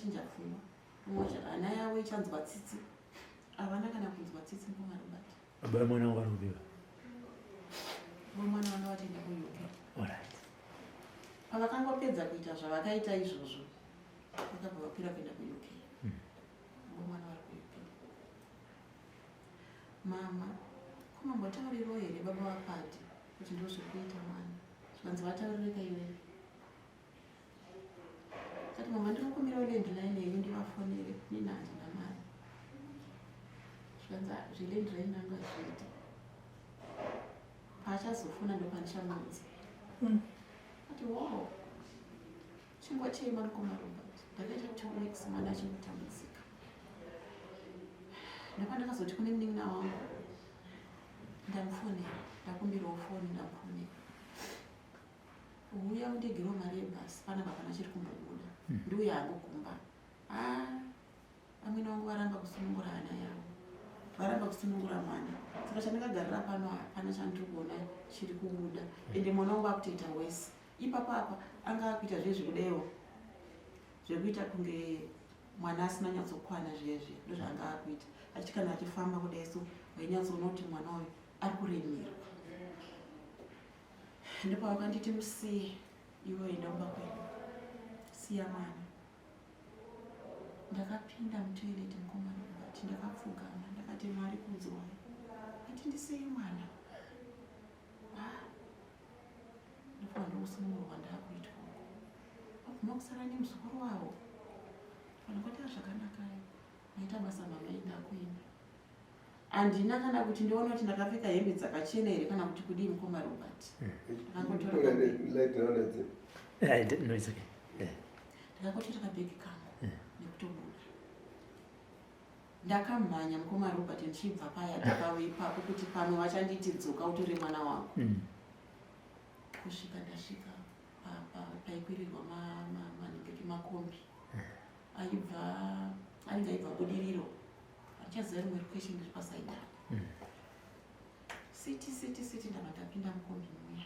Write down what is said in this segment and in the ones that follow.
vakachinja pfungwa. Ana yawo ichanzwa tsitsi. Havana kana kunzwa tsitsi mumarubati. Baba mwana wangu arikubiwa. Mwana wangu vatenda ku-UK. Alright. Pavakangopedza kuita zvavakaita izvozvo, vakabva vakwira kuenda ku-UK. Mwana vari ku-UK. Mama, kumambotaurirawo here baba vaPadhi kuti ndozvokuita mwana. Zvanzi vataurireka iwewe. Kati mama ndinokumbirawo landline yenyu ndivafonere nini handina mari. Zvanzi zvilandline anga zviita. Paachazofona ndopandichamudza. Ati wow. Chingotema mukomarubati. Ndakaita 2 weeks mwana achingotambudzika. Ndapandakazoti kune munin'ina wangu. Ndamufonera, ndakumbirawo foni ndamufonera. Uya undigirewo mari yebhasi panapa pana chiri kumbobuda. Ndiuya angokumba. Amweni wangu varamba kusunungura ana yavo. Varamba kusunungura mwana. Saka chandakagarira pano hapana chandiri kuona chiri kubuda. Ende mwana wangu akutoita wese. Ipapo apa anga akuita zvezvekudewo. Zvekuita kunge mwana asina nyatsokwana zvezvi. Ndozvaanga akuita. Achiti kana achifamba kudaiso wainyatsoona kuti mwana uyu ari kuremerwa. Ndipo vakanditi musiye iwe enda kumba kwedu. Siya mwana. Ndakapinda mutoileti mukomarubati ndakapfugama ndakati Mwari kudzwa. Ati ndisiye mwana. Ndipo ndokusunungurwa ndakuita uko. Waguma kusara nemuzukuru wavo. Vanongoti zvakanaka naita basa mama ndakuenda. Handina kana kuti ndione kuti ndakapfeka hembe dzakachena here kana kuti kudii mukomarubati. Ndakangotora bhegi kangu nekutobuda. Ndakamhanya mukomarubati ndichibva paya takawe ipapo kuti pamwe vachanditi dzoka utore mwana wangu. Kusvika ndasvika paikwirirwa makombi. Ainge aibva budiriro. Achaziva rimwe requestion riri pasaidhani. Siti ndabva ndapinda mukombi muya.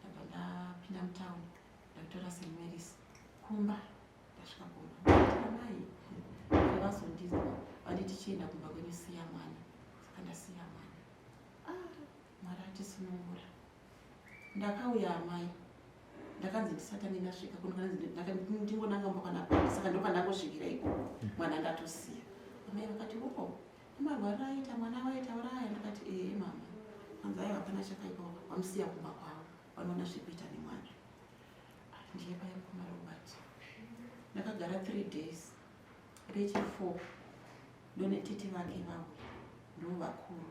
Ndabva ndapinda mutaundi. Ndatora St. Mary's. Kumba. Ndasvika kumba. Amai. Vazondiza. Vanditi chienda kumba kwenyu siya mwana. Saka ndasiya mwana. Mwari atisunungura. Ndakauya amai. Ndakanzi ndisatange ndasvika ndingonanga mbokanapa. Saka ndopandangosvikira ikoko. Mwana ndatosiya. Amai vakati marwarira aita mwana waita uraya. Ndakati mama. Hanzi aiwa hapana chakaipa wamusiya kumba kwavo. Vanoona zvekuita nemwana. Ndiye paya mukomarubati. Ndakagara 3 days. Rechi4 ndonetete vake vavo. Ndivo vakuru.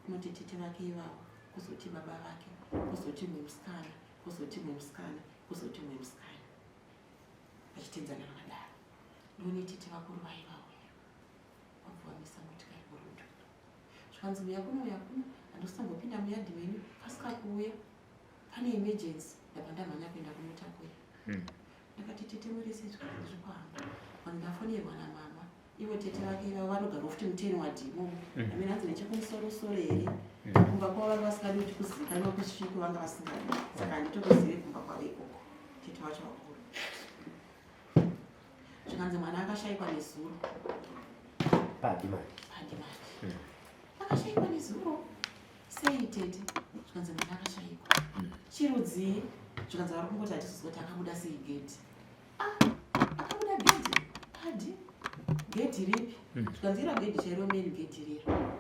Kunoti tete vake ivavo. Kuzoti baba vake. Kuzoti mwe musikana. Kuzoti mwe musikana. Kuzoti mwe musikana. Vachitenzana vakadaro. Ndonetete vakuru vaivavo. Wabvamisa motikari kurudu. Zvanzi uya kuno handosambopinda muyadhi wenyu pasika kuuya. Pane emergency. Ndabva ndamhanya kuenda kunotakwira. Ndakati tete murisi zviri kuhamba. Vandafonerwa namama. Ivo tete vake ivavo vanogara futi muteni wadhimo. Amene hanzi nechekumusoro here. Kumba kwavo vanga vasingadi kuti kuzivikanwa kusviko vanga vasingadi. Saka handitokuzive kumba kwavo ikoko. Tete vacho vakuru. Zvikanzi mwana akashayikwa nezuro. Padhi. Akashayikwa nezuro. Sei tete? Zvikanzi mwana akashayikwa. Chirudzii? Zvikanzi vari kungoti hatizozwa kuti akabuda sei gedhi. Akabuda gedhi? Padhi? Gedhi ripi? Zvikanzi iro gedhi chairo meni gedhi riro.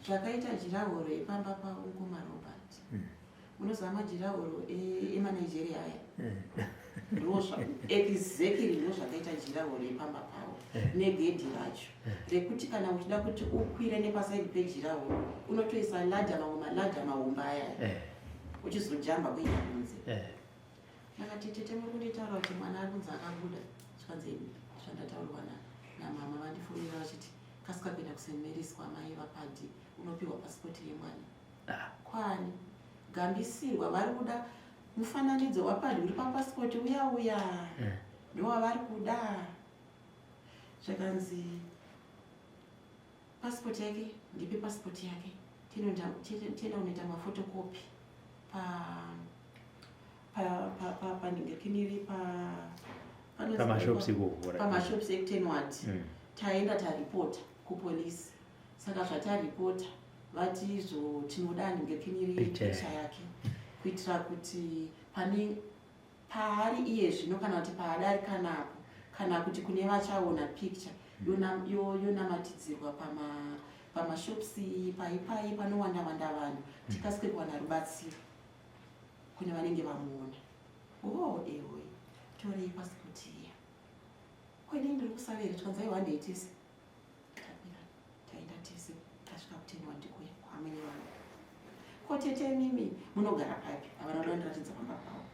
Zvakaita jirahoro epamba pavo mukomarubati. Munoziva majirahoro emaNigeria aya. Exactly ndo zvakaita jirahoro epamba pavo. Negedhi racho. Rekuti kana uchida kuti ukwire nepasaidi pejirahoro, unotoisa ladha mahomba aya. Uchizojamba kuenda kunze. Ndakati tete muri kunditaura kuti mwana ari kunzi akabuda. Zvikanzi zvandataurwa namama vandifonera vachiti kasika kuenda kuSt. Mary's kwamai vaPadhi unopiwa pasipoti yemwana. Kwani gambisirwa vari kuda mufananidzo waPadhi uri papasipoti uya. Ndowavari kuda. Zvakanzi pasipoti yake ndipe pasipoti yake. Tinoenda unoita mafotokopi panenge kiniri Pamashops ikoko. Pamashops ekutenwati. Taenda taripota kupolisi. Saka zvataripota vati izvo tinoda ndingekiniri picha yake kuitira kuti paari iye zvino kana kuti paadari kanapo kana kuti kune vachaona picture yonamatidzirwa pamashopsi paipai panowanda vanhu tikasike kuwana rubatsiro kune vanenge vamuona. Ewe torei pasipoti iya kwene ndiri kusavera twanzai wandeitese taenda tese tasvika kutenwa ndikuya kwamene vanhu kotete mimi munogara papi havana kudandiratidza pamba pavo.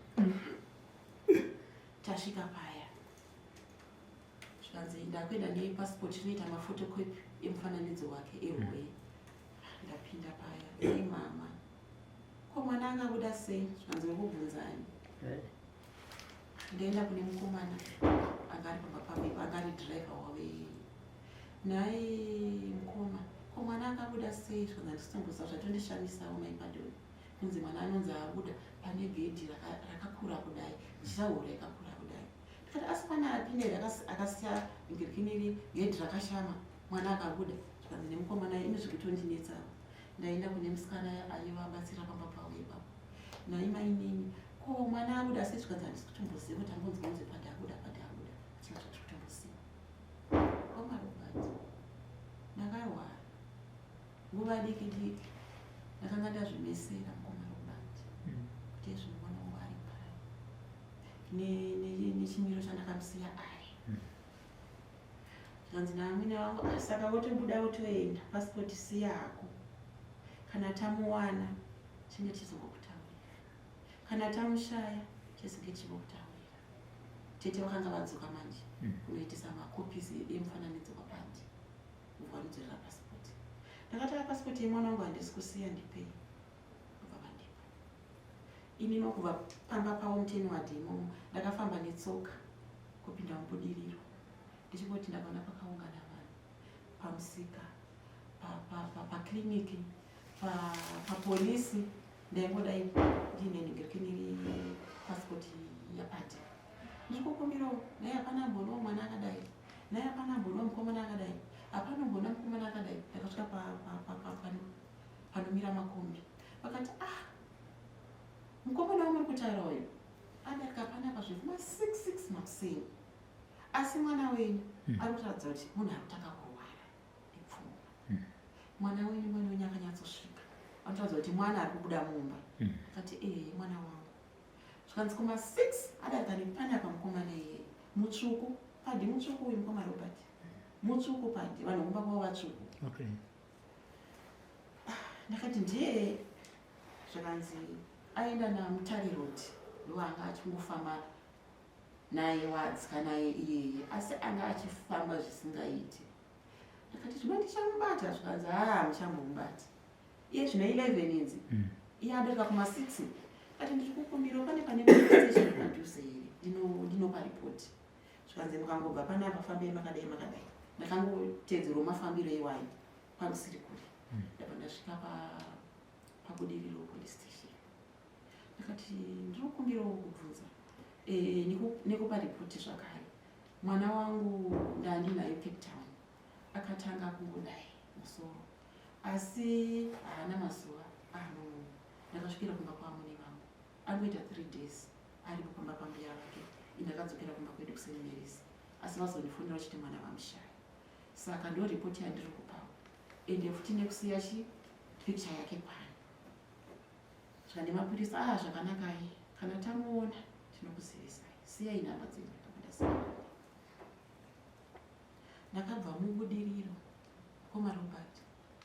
Tasvika paya zvikanzi ndakwenda nepasipoti inoita mafotokopi emufananidzo wake eroe. Ndapinda paya mama ko mwana angabuda sei zvikanzi urikubvunzani. Ndaenda kune mukomana agari pamba pavo agari dhiraivha wave naye mukoma ko mwana akabuda sei zvikanzi ndisitombosa zvatondishamisawo maipadoni kunzi mwana anonzi abuda pane gedhi rakakura kudai ndichitaura yakakura kudai. Ndikati asi pana apinda akasiya ngirikiniri gedhi rakashama mwana akabuda zvikanzi nemukomana ine zvekutondinetsawo. Ndaenda kune musikana aivabatsira pamba pavo ipapo naimainini ko mwana abuda sei zvikanzi handisi kutomboziva kuti ambonzwa kunzi padabuda china zvati kutomboziva. Omarobati ndakaiwara nguva diki diki ndakanga ndazvimesera mukomarobati kuti ezvimwana wangu ari paya nechimiro chandakamusiya ari. Zvikanzi naamwene wangu saka wotobuda wotoenda pasipoti siyako kana tamuwana chinge chizongokutaurira kana tamushaya chisinge chivokutaurira. Tete vakanga vadzoka manje kunoitisa makopisi emufananidzo wapandi muvharidzorera pasipoti. Ndakataka pasipoti yemwana wangu handisi kusiya ndipei kubva vandipa ini nokubva pamba pavo muteni wadhimomo ndakafamba netsoka kupinda mubudiriro ndichingoti ndakaona pakaungana vanhu pamusika pakiriniki papolisi ndaingodai ndine ndingirikiniri pasipoti yapati ndikukumbirawo naye hapana mbonowo mwana akadai naye hapana mbonowo mukomana akadai hapana mbona mukomana akadai. Ndakasvika panomira makombi vakati mukomana wamuri kutaura uyu adarika panapa zvekuma 6 makuseni asi mwana wenyu ari kutaradza kuti munhu ari kutanga kurwara nepfungwa. Mwana wenyu mwana wenyu akanyatsosvika anotaradza kuti mwana ari kubuda mumba. Akati mwana wangu zvikanzi kuma 6 adarika nepanapa mukomana iyeye mutsvuku padhi mutsvuku uyu mukoma Robert mutsvuku padhi vanhu kumba kwavo vatsvuku. Ndakati ndiye zvikanzi aenda namutare roti ndoanga achingofamba naye wadzika naye iyeye asi anga achifamba zvisingaiti. Ndakati zvino ndichamubata zvikanzi muchambomubati iye zvino 11 idzi iye adarika kuma 6. Kati ndiri kukumbira pane police station padhuze here ndinopa ripoti. Zvikanzi mukangobva panapa fambei makadai ndakangotedzerawo mafambiro iwayo pamusiri kuri ndabva ndasvika pabudiriro police station. Ndakati ndiri kukumbirawo kubvunza nekupa ripoti zvakare mwana wangu ndandinayo Cape Town akatanga kungodai musoro asi haana mazuva ndakasvikira kumba kwamune vangu angoita 3 days ari kupamba pambiya vake indakadzokera kumba kwedu kuSt Mary's asi vazondifonera vachiti mwana vamushaya. Saka ndo ripoti yandiri kupawo ende futi nekusiya picture yake pano zvane mapurisa zvakanakai kana tamuona tinokuzivisai siyai nhamba dzenyu ndakandasiya. Ndakabva mubudiriro komarobert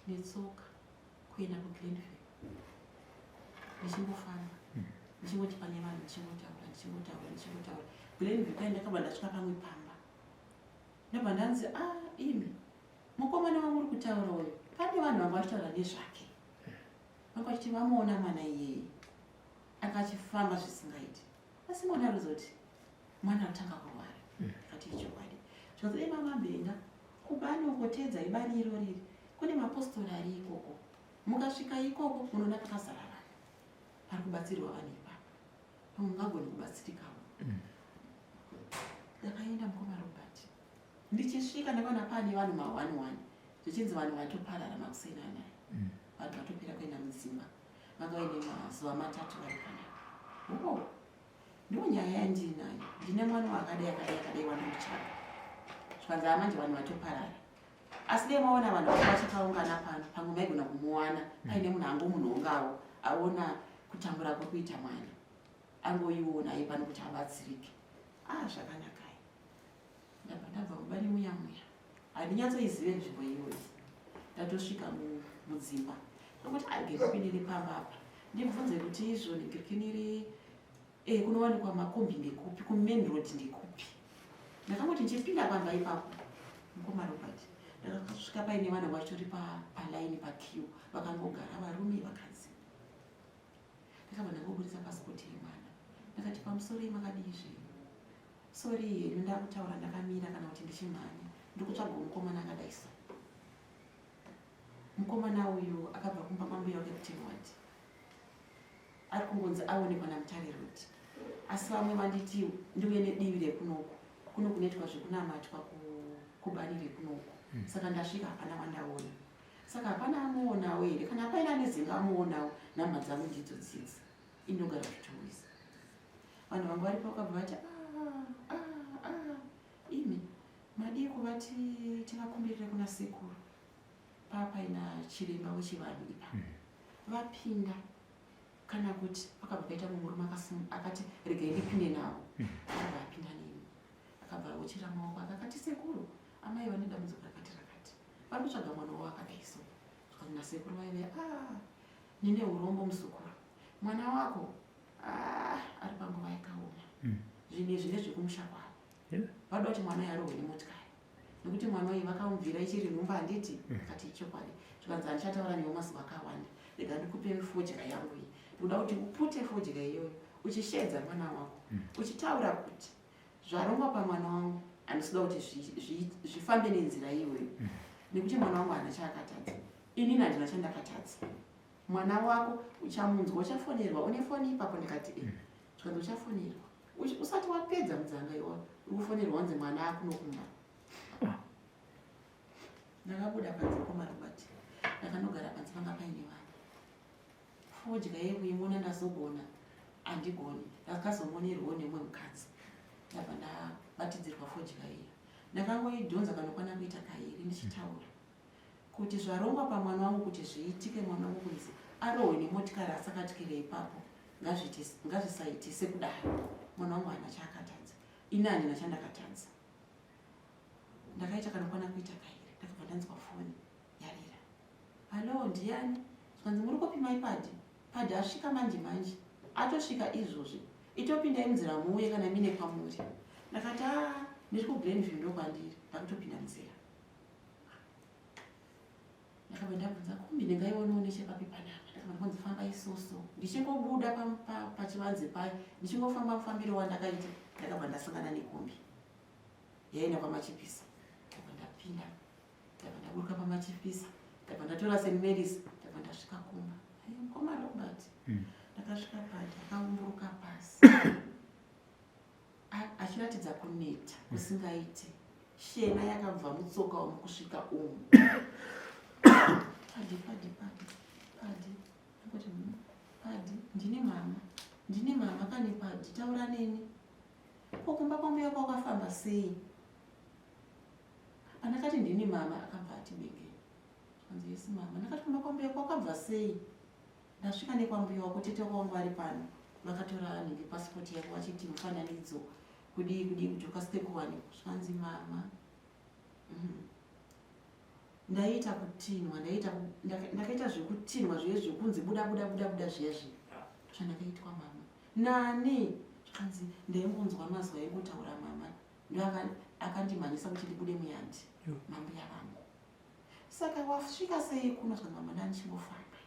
netsoka kuenda kuGlenville ndichingofamba ndichingoti pane vanhu ndichingotaura. Glenville kai ndakabva ndasvika pamwe pamba ndabva ndanzi imi mukomana wangu uri kutaura uyu pane vanhu vanga vachitaura nezvake vanga vachiti vamuona mwana iyeye akachifamba zvisingaiti asi mwana arikuzoti mwana arikutanga kurwara. Akati ichokwadi zvikanzi mama Mbenga kubani ukotedza ibani iro riri kune mapostori ari ikoko mukasvika ikoko munoona pakazara vanhu pari kubatsirwa vanhu ipapo mungagoni kubatsirikawo. ndakaenda mukoma Robert. Ndichisvika ndakaona pane vanhu ma1-1 zvichinzi vanhu vatoparara makuseni anaya. Vanhu vatopera kuenda mudzimba. Vanga vaine mazuva matatu vari panapa. Ndiwo nyaya yandinayo. Ndine mwana wakadai wanomutsvaga. Zvikanzi manje vanhu vatoparara. Asi dai maona vanhu vachakaungana pano, pamwe maigona kumuwana paine munhu angomunhongawo aona kutambura kwekuita mwana. Angoiona iye pano kuti abatsirike. Zvakanaka. Ndabva kubani muyamuya. Handinyatsoizive nzvimbo iyoyi. Ndatosvika mudzimba. Ndokuti agepinire pamba apa. Ndibvunze kuti izvo ndigirikinire kunowanikwa makombi ndekupi, kumain road ndekupi. Ndakangoti ndichipinda pamba ipapo. Mukoma Robert. Ndakasvika paine vanhu vachitori palaini paqueue vakangogara varume vakadzi. Ndakabva ndangobudisa pasipoti yemwana. Ndakati pamusoro makadii zvenyu? Sorry henyu ndakutaura ndakamira kana kuti ndichimhanya. Ndikutsvaga mukomana akadai so. Mukomana uyu akabva kumba kwambuya wake kuti what? Ari kungonzi aonekwa naMutare Road. Asi vamwe vanditi ndiuye nedivi rekunoku. Kuno kunoitwa zvekunamatwa kubani rekunoku. Saka ndasvika hapana wandaona. Saka hapana amuonawo here kana paina nezinga amuonawo nhama dzangu ndidzo dzidzi. Inogara kutowiza. Vanhu vangu varipo vakabva vati imi madii kuvati tivakumbirire kuna sekuru. Paina chiremba wechivanhu ipapo. Vapinda kana kuti pakabva paita murume akati regai ndipinde nawo. Akapinda neni. Akabva ochira maoko akati sekuru amai vane dambudziko rakati. Vari kutsvaga mwana wavo akadai so. Zvikanzi nasekuru vaive nine urombo musukuru. Mwana wako ari panguva yakaoma. Zvinezvi ndezvekumusha kwavo. Vada kuti mwana yarohwe nemotikari. Nekuti mwana uyu vakamubvira ichiri nhumba handiti akati ichokwadi. Zvikanzi handichataura newe mazuva akawanda. Rega ndikupe fodya yangu iyi. Ndoda kuti upute fodya iyoyo uchishedza mwana wako. Uchitaura kuti zvarongwa pamwana wangu handisida kuti zvifambe nenzira iyoyo. Nekuti mwana wangu haana chaakatadza. Inini handina chandakatadza. Mwana wako uchamunzwa, uchafonerwa, une foni ipapo. Ndikati zvikanzi uchafonerwa. Usati wapedza mudzanga iwawo uri kufonerwa wanzi mwana akunokumba. Ndakabuda panze Mukoma Robert. Ndakanogara panze panga paine vanhu. Fodya yekuimona ndazogona handigoni. Ndakazomonerwawo nemwe mukadzi. Ndabva ndabatidzirwa fodya iyo. Ndakangoidhonza kanokwana kuita kairi ndichitaura kuti zvarongwa pamwana wangu kuti zviitike mwana wangu kunzi arohwe nemotikari asakatyire ipapo ngazvisaitise kudaro. Mwana wangu haana chaakatadza. Ini handina chandakatadza. Ndakaita kanokwana kuita kairi. Ndakabva ndanzwa foni yarira. Halo ndiani? Zvikanzi muri kupima ipadi. Padhi asvika manje. Atosvika izvozvi. Itopindai munzira muuye kana mine kwamuri. Ndakati ndiri kuGlenview ndokwandiri. Ndakutopinda munzira. Ndakabva ndabvunza kumbi ndingaionawo nechepapi panapa. Ndakabva ndonzi famba isusu. Ndichingobuda pachivanze payo. Ndichingofamba mufambiro wandakaita. Ndakabva ndasangana nekombi. Yaenda pamachipisa. Ndakabva ndapinda. Ndakabva ndaburuka pamachipisa. Ndakabva ndatora St. Mary's. Ndakabva ndasvika kumba. Mukoma Robert. Ndakasvika padhi akaumburuka pasi. Achiratidza kuneta kusingaite. Shena yakabva mutsoka umu kusvika umu. Padhi. Ndakati padhi ndine mama kane padhi taura neni. Kumba kwambuya kwakafamba sei? Pandakati ndine mama akabva ati benge. Zvikanzi yesi mama. Ndakati kumba kwambuya kwakabva sei? Ndasvika nekwambuya wako tete wangu ari pano. Vakatora nenge pasipoti yako vachiti mufananidzo. Kudii kuti ukasike kuwanikwa. Zvikanzi mama. Ndaita kutinwa, ndakaita zvekutinwa zviye zvekunzi buda zviye. Zvandakaitwa mama. Nani? Zvikanzi ndaingonzwa mazuva ekutaura mama. Ndo akandimhanyisa kuti ndibude muyandi. Mambuya vangu. Saka wasvika sei kuno? Zvikanzi mama ndanichingofamba.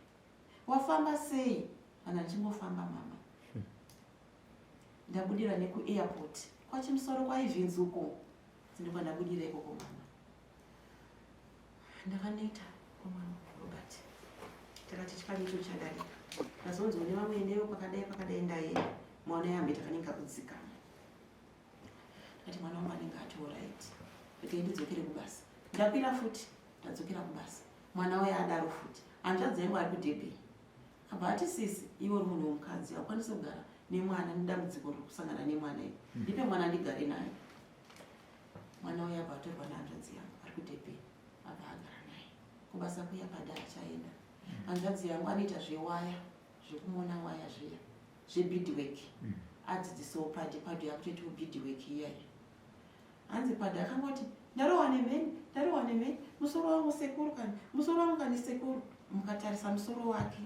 Wafamba sei? Kana ndichingofamba mama. Ndabudira nekuairport. Kwachimusoro kwaivhinzuko. Ndikwa ndabudira ikoko mama. Ndakaneta Mukoma Robert. Takati chikanicho chadarika. Ndazonzwa nevamwe endeyo pakadai ndaenda. Mwana yambe takanenga kudzikana. kati mwana wangu anenge ati alright kuti ndidzokere kubasa. Ndakwira futi ndadzokera kubasa mwana waye adaro futi hanzvadzi yangu ari kuDurban abva ati sisi iwe uri munhu womukadzi hakwanisi kugara nemwana nedambudziko rokusangana nemwana iyo ndipe mwana ndigare naye. Mwana waye abva atorwa nehanzvadzi yangu ari kuDurban abva agara naye kubasa kuya pada achaenda. Hanzvadzi yangu anoita zvewaya zvekumona waya zviya zvebeadwork adzidzisawo padi yakutoitawo beadwork iyayi. Hanzi padi akangoti ndarohwa nemheni musoro wangu sekuru kani musoro wangu kani sekuru. Mukatarisa musoro wake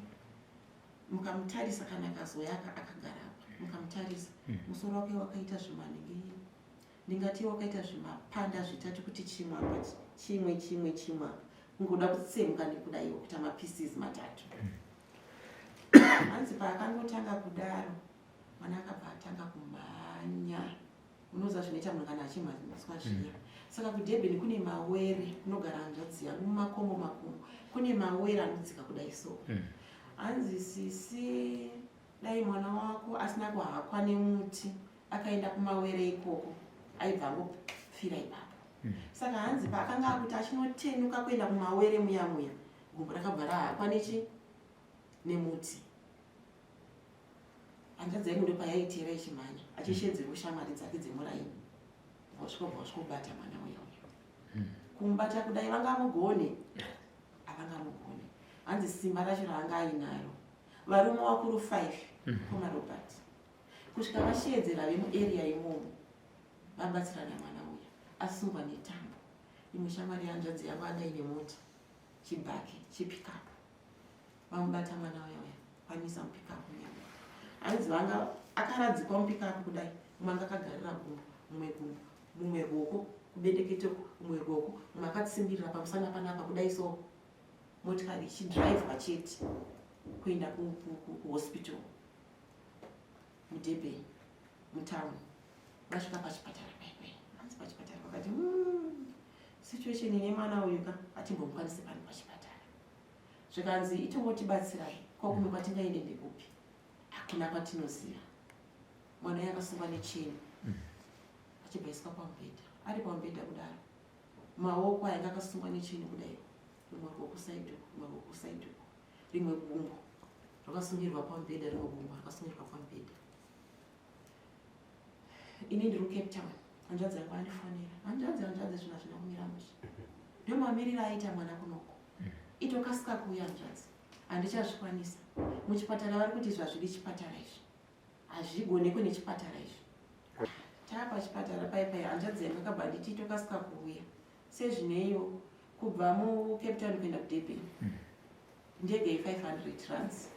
mukamutarisa kana akazoya akagara mukamutarisa musoro wake wakaita zvimanenge ndingati wakaita zvimapanda zvitatu kuti chimwe apati chimwe kungoda kutsemuka nekudaiwo kuita mapieces matatu. Hanzi paakangotanga kudaro mwana akabva atanga kumhanya. Unoziva zvinoita munhu kana achimhanyiswa zviya. Saka kuDurban kune mawere kunogara hanzvadzi yangu mumakomo kune mawere anodzika kudai so. Hanzi sisi dai mwana wako asina kuhakwa nemuti akaenda kumawere ikoko aibva angofira ipapo. Saka hanzi paakanga akuti achinotenuka kuenda kumawere muya gumbo rakabva rahakwa nemuti. Hanzvadzi yangu ndopayaitira ichimhanya achishedzera shamwari dzake dzemuraini vasvikobata mwana uyo kumubata kudai vangamugone havangamugone. Hanzi simba racho raanga ainaro varume wakuru 5 kumarobhati kusvika vashedzera vemuarea imomo vabatsirana mwana uya asungwa netambo. Imwe shamwari yanzvadzi yangu adaine mota chibhaki chipikapu vamubata mwana uya vamisa mupikapu nyama. Hanzi vanga akaradzikwa mupikapu kudai mumwe anga akagarira gumbo mumwe ruoko kubendeketeko mumwe ruoko mumwe akatsimbirira pamusana panapa kudai so motikari ichidhiraivhwa chete kuenda kuhospital muDurban mutawuni. Vasvika pachipatara paipai hanzi pachipatara vakati situation ine mwana uyu atimbomukwanisi pano pachipatara zvikanzi itongotibatsirai kwakume kwatingaende ndekupi hakuna kwatinoziva. Mwana uyu akasungwa necheni achibvaiswa pamubhedha. Ari pamubhedha kudaro maoko ainge akasungwa necheni kudai rimwe ruoko kusaido rimwe gumbo rakasungirwa pamubhedha rimwe gumbo rakasungirwa pamubhedha. Ini ndiri kuCape Town. Hanzvadzi yangu andifonera hanzvadzi zvina zvina kumira musha ndomamiriro aita mwana kunoko itokasika kuuya hanzvadzi handichazvikwanisa. Muchipatara vari kuti zvazviri chipatara izvi hazvigonekwe nechipatara izvi. Taapachipatara paipai hanzvadzi yangu akabva nditi itokasika kuuya sezvineiyo kubva muCape Town kuenda kuDurban ndege ye500 rands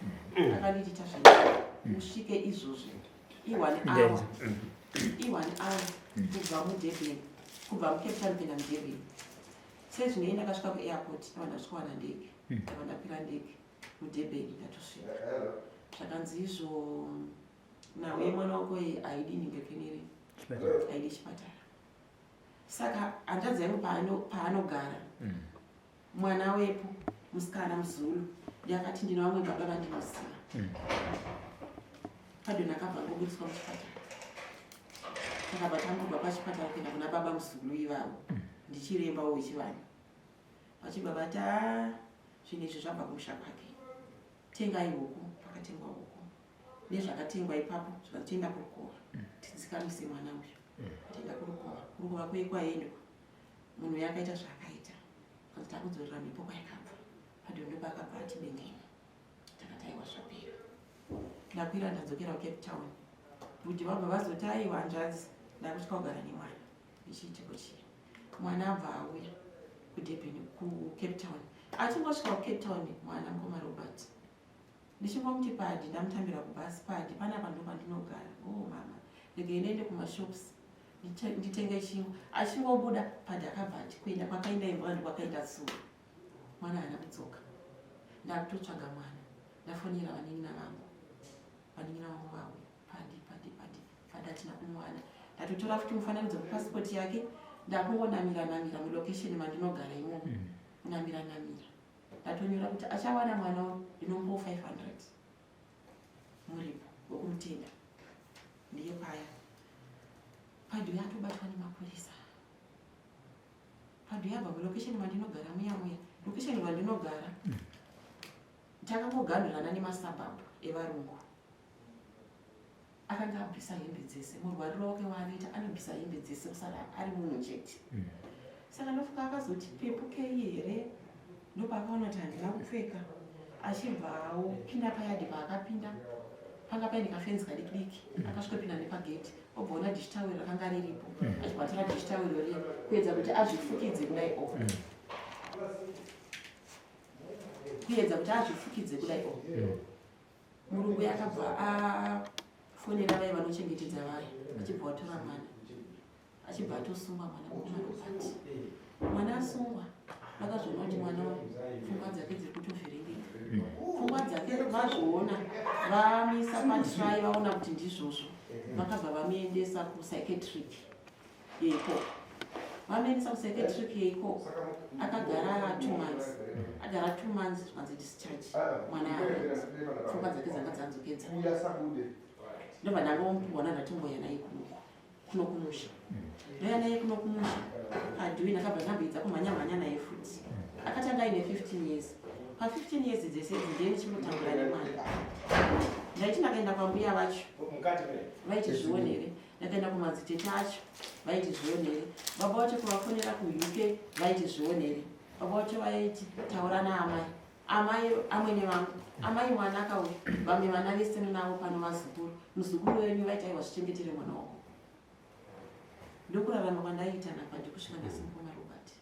akanditi tazvina usvike izvozvi i1 hour kubva muDurban kubva muCape Town kuenda muDurban. Sezvinei ndakasvika kuairport ndava ndasvikowana ndege ndava ndakwira ndege muDurban ndatosvika zvakanzi izvo nawe mwana wako haidi ningekenere haidi chipatara. Saka hanzvadzi yangu paanogara mwana wepo musikana muzulu ndakati ndina vamwe baba vandinoziva pado nakabva ngobudiswa muchipatara takabva tambobva pachipatara kuenda kuna baba muzulu ivavo ndichirembawo wechivanhu vachibva vati zvinhu izvi zvabva kumusha kwake tengai huku. Pakatengwa huku nezvakatengwa ipapo zvatienda kurukova tidzikamise mwana uyu tienda kurukova kuye kwaendwa munhu yakaita zvakaita kuti takudzorera mhepo kwayakabva padhondo pakabva atibengeni takati aiwa zvapera. Ndakwira ndadzokera kuCape Town kuti vabva vazoti aiwa hanzvadzi ndakusvika kugara nemwana ichiitiko chii. Mwana abva auya kuDurban kuCape Town achingosvika kuCape Town mwana mukoma Robert ndichingomti padi ndamutambira kubhasi padi panapa ndo pandinogara mama ndege inoende kumashops nditenge chingwa achingobuda padi akabva achikwenda kwakaenda imbwa ndikwakaenda suwa mwana haana kudzoka. Ndakutotsvaga mwana ndafonera vaning'ina vangu vauya padi hatina kumwana. Ndatotora futi mufananidzo wepasipoti yake ndakungonamira mulocation mandinogara imomo namira ndatonyora kuti achawana mwana ndinombo 500 muripo wekumutenda ndiye paya Padhuya atobatwa nemapurisa. Padhuya abva kulokesheni mandinogara muya lokesheni mandinogara takangoganhurana nemasabhabhu evarungu. Akanga abvisa hembe dzese, murwariro wake waanoita anobvisa hembe dzese kusara ari munhu chete. Saka ndofunga akazoti pepukei here, ndopaakaona kuti handina kupfeka. Achibvawo pinda payadhi paakapinda, panga paine kafenzi kadiki-diki, akasvikopinda nepageti, obvaona dhishitawiro rakanga riripo, achibvatora dhishitawiro riya kuedza kuti azvifukidze kudai o. Kuedza kuti azvifukidze kudai o. Murungu yakabva afonera vaye vanochengetedza vaye, achibva atora mwana, achibva atosungwa mwana mumarobhati. Mwana asungwa, vakazviona kuti mwana pfungwa dzake dziri kutovhiringika. Pfungwa dzake vazviona, vamisa patrai, vaona kuti ndizvozvo, vakabva vamuendesa kupsychiatric yeiko. Vamuendesa kupsychiatric yeiko, akagara 2 months. Agara 2 months zvikanzi discharge. Mwana pfungwa dzake dzanga dzadzokedzwa. Ndobva ndangomuwana ndatomboya naye kuno kumusha. Ndoya naye kuno kumusha. Padhuya ndakabva ndamboedza kumhanya naye futi. Akatanga aine 15 years. Pa15 years dzese ndiye ndichimutambura nemwana. Ndaiti ndakaenda kwambuya vacho, vaiti zvionere. Ndakaenda kumadzitete acho, vaiti zvionere. Baba vacho kuvafonera kuUK, vaiti zvionere. Baba vacho vaiti taura naamai. Amai amwene vangu, amai mwana akauya, vamwe vana vese munavo pano vazukuru. Muzukuru wenyu vaiti aiwa zvichengetere mwana wako. Ndokurarama kwandaita napa ndikusvika ndasimuka marobhati.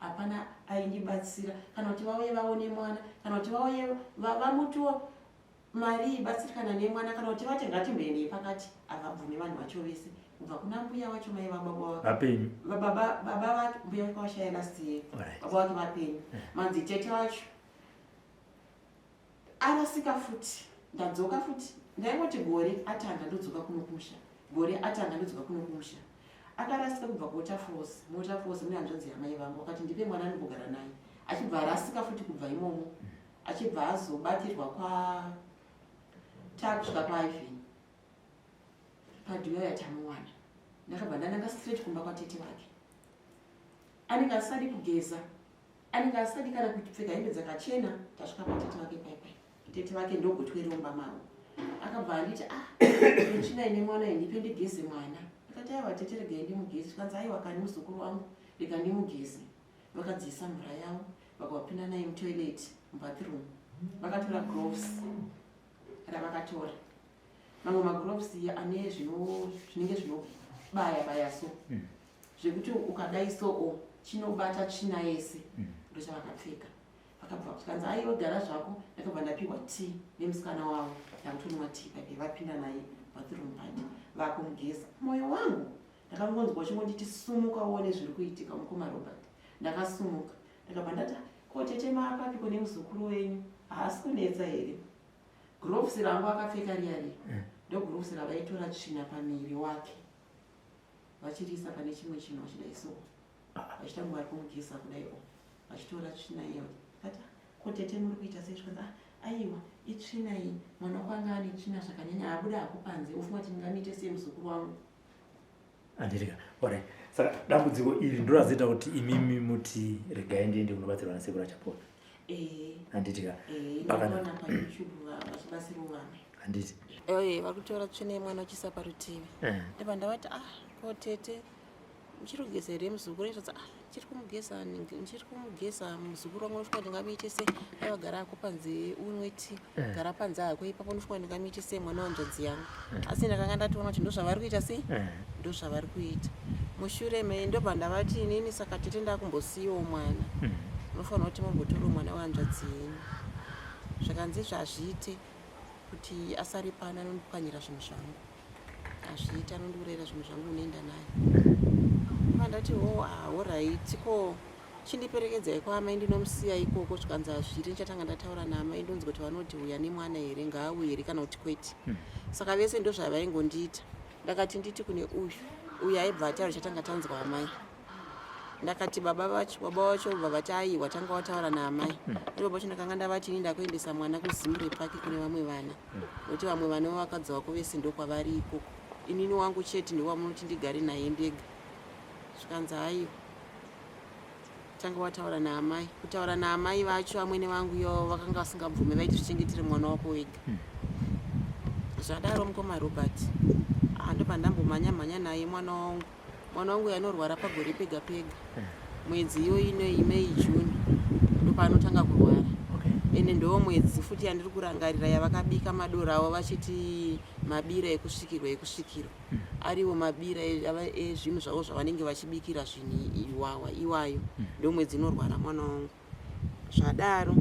Hapana aindibatsira kana kuti vauye vaone mwana, kana kuti vauye vamutuwo mari ibatsirikana nemwana, kana kuti vati ngatimboendei pakati avabvume vanhu vacho vese. Kubva kuna mbuya wacho mai vababa vapenyu. Baba vake mbuya wake washaya last year. Baba vake vapenyu. Madzitete wacho arasika futi. Ndadzoka futi. Ndaingoti gore atanga ndodzoka kuno kumusha. Gore atanga ndodzoka kuno kumusha. Akarasika kubva kuWaterfalls. Waterfalls mune hanzvadzi yamai vangu vakati ndipe mwana ndibogara naye. Achibva arasika futi kubva imomo. Achibva azobatirwa kwa takusvika paIV. Padhuya yatamuwana. Ndakabva ndananga straight kumba kwatete wake. Anenge asadi kugeza. Anenge asadi kana kupfeka hembe dzakachena. Tasvika patete wake paipai. Tete wake ndogotwe romba mavo. Akabva anditi ndochina ine mwana ndipe ndigeze mwana. Akati aiwa tete regai ndimugeze. Tikanzi aiwa kani muzukuru wangu rega ndimugeze. Vakadzisa mvura yavo, vakapinda naye mutoilet, mubathroom. Vakatora gloves. Ravakatora. Mamwe magloves ane zvinenge zvinobaya so. Zvekuti ukadai so chinobata tsvina yese. Ndochavakapfeka. Vakabva tikanzi aiwa gara zvako, ndakabva ndapiwa tea nemusikana wavo. Ndakutonwa tea paipai vapinda naye bathroom padi. Vakumugeza. Moyo wangu ndakangonzwa chingonditi sumuka uone zviri kuitika mukoma Robert. Ndakasumuka. Ndakabva ndati ko tete maakapiko nemuzukuru wenyu. Haasi kunetsa here. Gloves rangu akapfeka riya. Ndogloves ravaitora tsvina pamiri wake. Vachirisa pane chimwe chinhu vachidai so. Vachitanga vari kumugeza kudai o. Vachitora tsvina iyo. Kati ko tete muri kuita sei? Tikanzi aiwa itsvina iyi mwana kwanga ane tsvina zvakanyanya abuda hako panze ufunga kuti ndingamite sei muzukuru wangu. Anditika. Ora. Saka dambudziko iri ndo razoita kuti imimi muti regai ndiende kunobatsirwa nasekuru achapona. Anditika. Ndakaona pa YouTube vachibatsirwa vamwe. Anditi. Vakutora tsvina yemwana uchisa parutivi. Ndibva ndavati ko tete muchiri kugeza here muzukuru? Ndichiri kumugeza muzukuru wangu unofunga ndingamuite sei? Aivagara hako panze unwe tea. Gara panze hako ipapo unofunga ndingamuite sei mwana wanzvadzi yangu? Asi ndakanga ndatoona kuti ndozvavari kuita sei? Ndozvavari kuita. Mushure ndobva ndavati inini saka tete ndakumbosiyiwo mwana. Unofanira kuti mumbotorawo mwana wanzvadzi yenyu. Zvakanzi zvazviite kuti asari pana anondipwanyira zvinhu zvangu. Azviita anondiurayira zvinhu zvangu unoenda naye. Ndati alright ko chindiperekedzai kwaamai ndinomusiya ikoko. Zvikanzi hazviri ndichatanga ndataura naamai ndonzwa kuti vanoti uya nemwana here ngaauye here kana kuti kwete. Saka vese ndozvavaingondiita. Ndakati nditi kune uyu aibva ataura chatanga tanzwa amai. Ndakati baba vacho bva vati aiwa tanga wataura naamai. Baba vacho ndakanga ndavati ini ndakuendesa mwana kuzimure paki kune vamwe vana. Nokuti vamwe vana vakadzi vako vese ndokwavari ikoko. inini wangu chete ndiwamunoti ndigare naye ndega. Zvikanzi haiwa tanga wataura naamai. Kutaura naamai vacho amwene vangu yo vakanga vasingabvume vaiti zvichengetire mwana wako wega. Zvadaro mukoma Robert ndopandambomhanya naye mwana wangu yanorwara pagore pega pega. Mwedzi iyo May June ndopaanotanga kurwara. Ende ndo mwedzi futi yandiri kurangarira yavakabika madoro avo vachiti mabira ekusvikirwa ariwo mabira ezvinhu zvavo zvavanenge vachibikira zvinhu iwayo. Ndo mwedzi inorwara mwana wangu. Zvadaro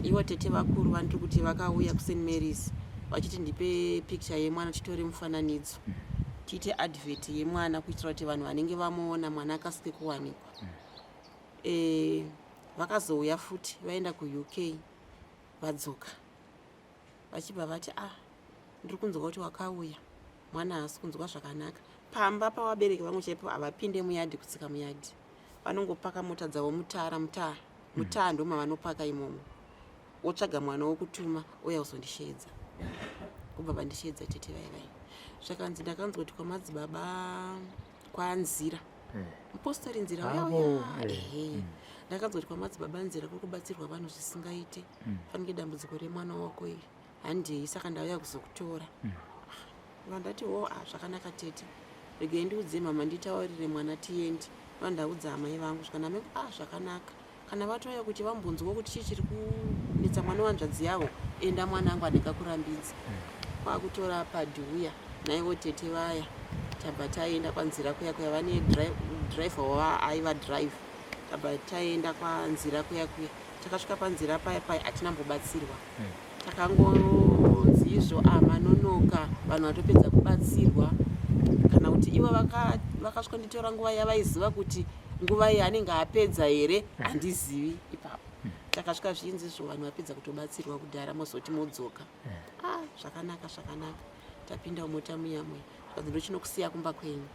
ivo tete vakuru vandiri kuti vakauya kuSt Mary's vachiti ndipe picture yemwana titore mufananidzo tiite advert yemwana kuitira kuti vanhu vanenge vamuona mwana akasike kuwanikwa. Vakazouya futi vaenda kuUK vadzoka vachibva vati ndiri kunzwa kuti wakauya mwana haasi kunzwa zvakanaka. Pamba pavabereki vamwe chaipo havapinde muyadhi kutsika muyadhi, vanongopaka mota dzavo mutaa ndo mavanopaka imomo. Wotsvaga mwana wokutuma ouya kuzondisheedza. Kubva vandisheedza tete vaivai. Zvakanzi ndakanzwa kuti kwamadzibaba kwaNzira mupostori Nzira uya ndakanzwa kuti kwamadzibaba Nzira kuri kubatsirwa vanhu zvisingaite. Fanike dambudziko remwana wako iri handei saka ndauya kuzokutora. Vandati zvakanaka tete regai ndiudze mama nditaurire mwana tiende. Vandaudza amai vangu zvakanaka zvakanaka. Kana vatouya kuti vambonzwa kuti chii chiri kunetsa mwana wanzvadzi yavo enda mwana angu andikakurambidza. Kwakutora padhuya naivo tete vaya tabva taenda kwanzira kuya vane driver waaiva drive. Tabva taenda kwanzira kuya takasvika panzira paya hatinambobatsirwa. Takangonzi izvo manonoka vanhu vatopedza kubatsirwa. Kana kuti ivo vakasvika nditora nguva yavaiziva kuti nguva iyi anenge apedza here handizivi. Ipapo takasvika zvinzi izvo vanhu vapedza kutobatsirwa kudhara mozoti modzoka. Zvakanaka tapinda mumota muya zvakanzi ndochinokusiya kumba kwenyu.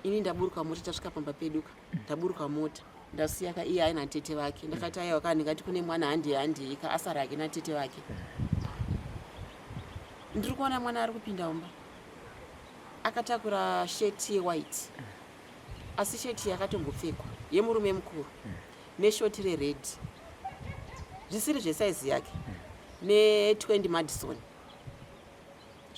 Ini ndaburuka mota tasvika pamba peduka ndaburuka mota ndasiya iye aina tete vake. Ndakati aiwa ndingati kune mwana handeika asara yake natete vake. Ndiri kuona mwana ari kupinda mumba akatakura sheti yewhite asi sheti yakatombopfekwa yemurume mukuru neshoti rered zvisiri zvesaizi yake ne20 Madison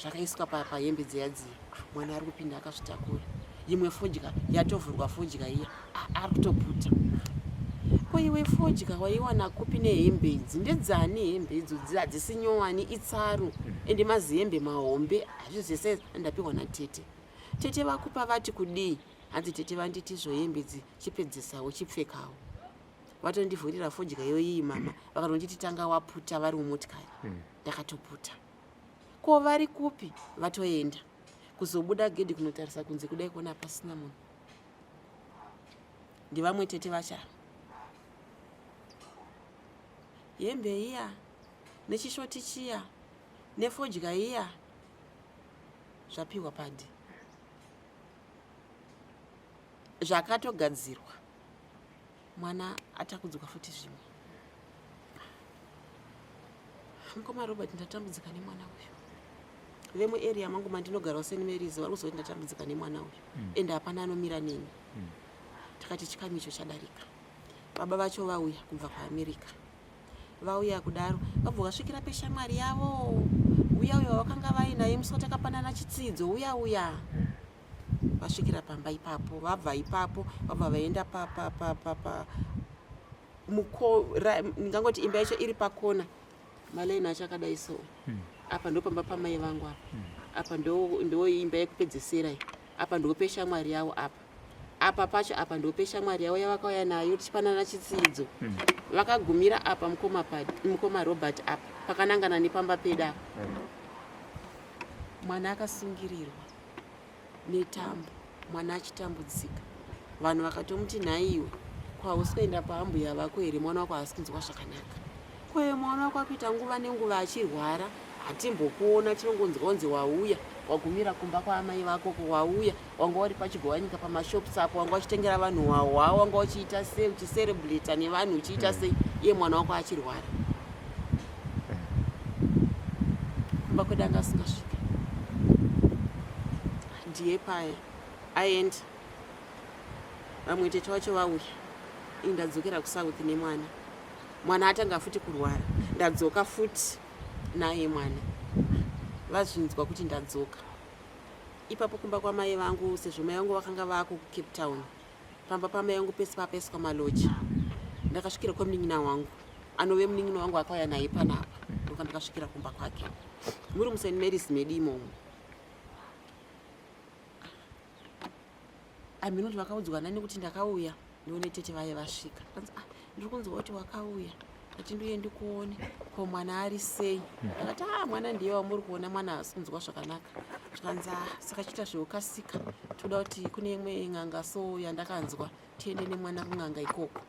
zvakaiswa pahembe dziyadziya. Mwana ari kupinda akazvitakura. Imwe fodya yatovhurwa fodya iya ari kutoputa. Ko iwe fodya waiwana kupi nehembe idzi ndedzani? Hembe idzo hadzisi nyowani itsaru ende mazihembe mahombe hazvizese ndapiwa natete. Tete vakupa vati kudii? Hanzi tete vanditi izvo hembe idzi chipedzesawo chipfekawo. Vatondivhurira fodya yoiyi mama vakanonditi tanga waputa vari mumotikari. Ndakatoputa. Ko vari kupi? Vatoenda kuzobuda gedhi kunotarisa kunze kudai kuona pasina munhu. Ndivamwe tete vacha hembe iya nechishoti chiya nefodya iya zvapiwa padi zvakatogadzirwa. Mwana atakudzwa futi zvimwe. Mukoma Robert ndatambudzika nemwana uyu. Vemuarea mangu mandinogara St Mary's vari kuzoti ndatambudzika nemwana uyu ende hapana anomira neni. Takati chikamu icho chadarika. Baba vacho vauya kubva kuAmerica. Vauya kudaro vabva vasvikira peshamwari yavo. Uya vakanga vainaye musi watakapanana chitsidzo uya. Vasvikira pamba ipapo vabva ipapo vabva vaenda ndingangoti imba yacho iri pakona malaini acho akadai so. Apa ndo pamba pamai vangu apa ndo imba yekupedzesera iyi. Apa ndo peshamwari yavo apa pacho apa ndo peshamwari yavo yavakauya nayo tichipanana chitsidzo. Vakagumira apa mukoma Robert apa pakanangana nepamba peda. Mwana akasungirirwa netambo, mwana achitambudzika. Vanhu vakatomuti nhaiwe kwausi kuenda paambuya vako here mwana wako haasi kunzwa zvakanaka. Kwaye mwana wako akuita nguva nenguva achirwara hatimbokuona tinongonzwa wauya wagumira kumba kwaamai vako wauya wanga uri pachigowanyika pamashops apo wanga uchitengera vanhu wawa wanga uchiita sei uchicerebrata nevanhu uchiita sei iye mwana wako achirwara. Kumba kwedu anga asingasvika dhiye paya aenda vamwe tete vacho vauya ndadzokera kusouth mwana atanga futi kurwara ndadzoka futi naye mwana vazvinzwa kuti ndadzoka ipapo kumba kwamai vangu sezvo mai vangu vakanga vako kucape town pamba pamai vangu pese papaiswa maloji ndakasvikira kwamunin'ina wangu anove munin'ina wangu akauya naye panapa ndoka ndakasvikira kumba kwake muri muSt Mary's medu imomo aminoti vakaudzwa nani kuti ndakauya ndione tete vaye vasvika ndiri kunzwa kuti wakauya ati nduye ndikuone ko mwana ari sei ndakati mwana ndiye wamuri kuona mwana asikunzwa zvakanaka zvikanzi saka chiita zveukasika toda kuti kune imwe n'anga so yandakanzwa tiende nemwana kun'anga ikoko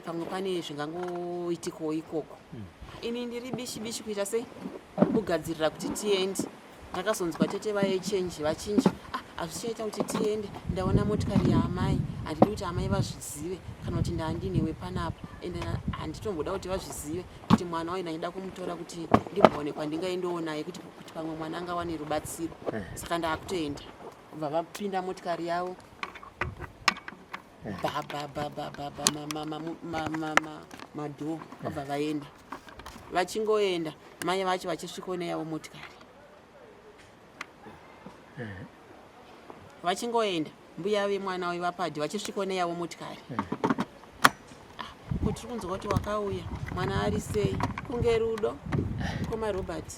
pamwe pane zvingangoitikawo ikoko ini ndiri bishi kuita sei kugadzirira kuti tiende ndakazonzwa tete vaye vachinja hazvichaita kuti tiende ndaona motikari yaamai handidi kuti amai vazvizive kana kuti ndaandinewe panapa ende handitomboda kuti vazvizive kuti mwana waina ndida kumutora kuti ndimboonekwa ndingaendewo naye kuti pamwe mwana angawane rubatsiro saka ndaakutoenda kubva vapinda motikari yavo madhoo vabva vaenda vachingoenda mai vacho vachisvikawo neyavo motikari vachingoenda mbuya vemwana wevapadhi vachisvikawo neyavo motikari kuti tiri kunzwa kuti wakauya mwana ari sei kunge rudo komarobert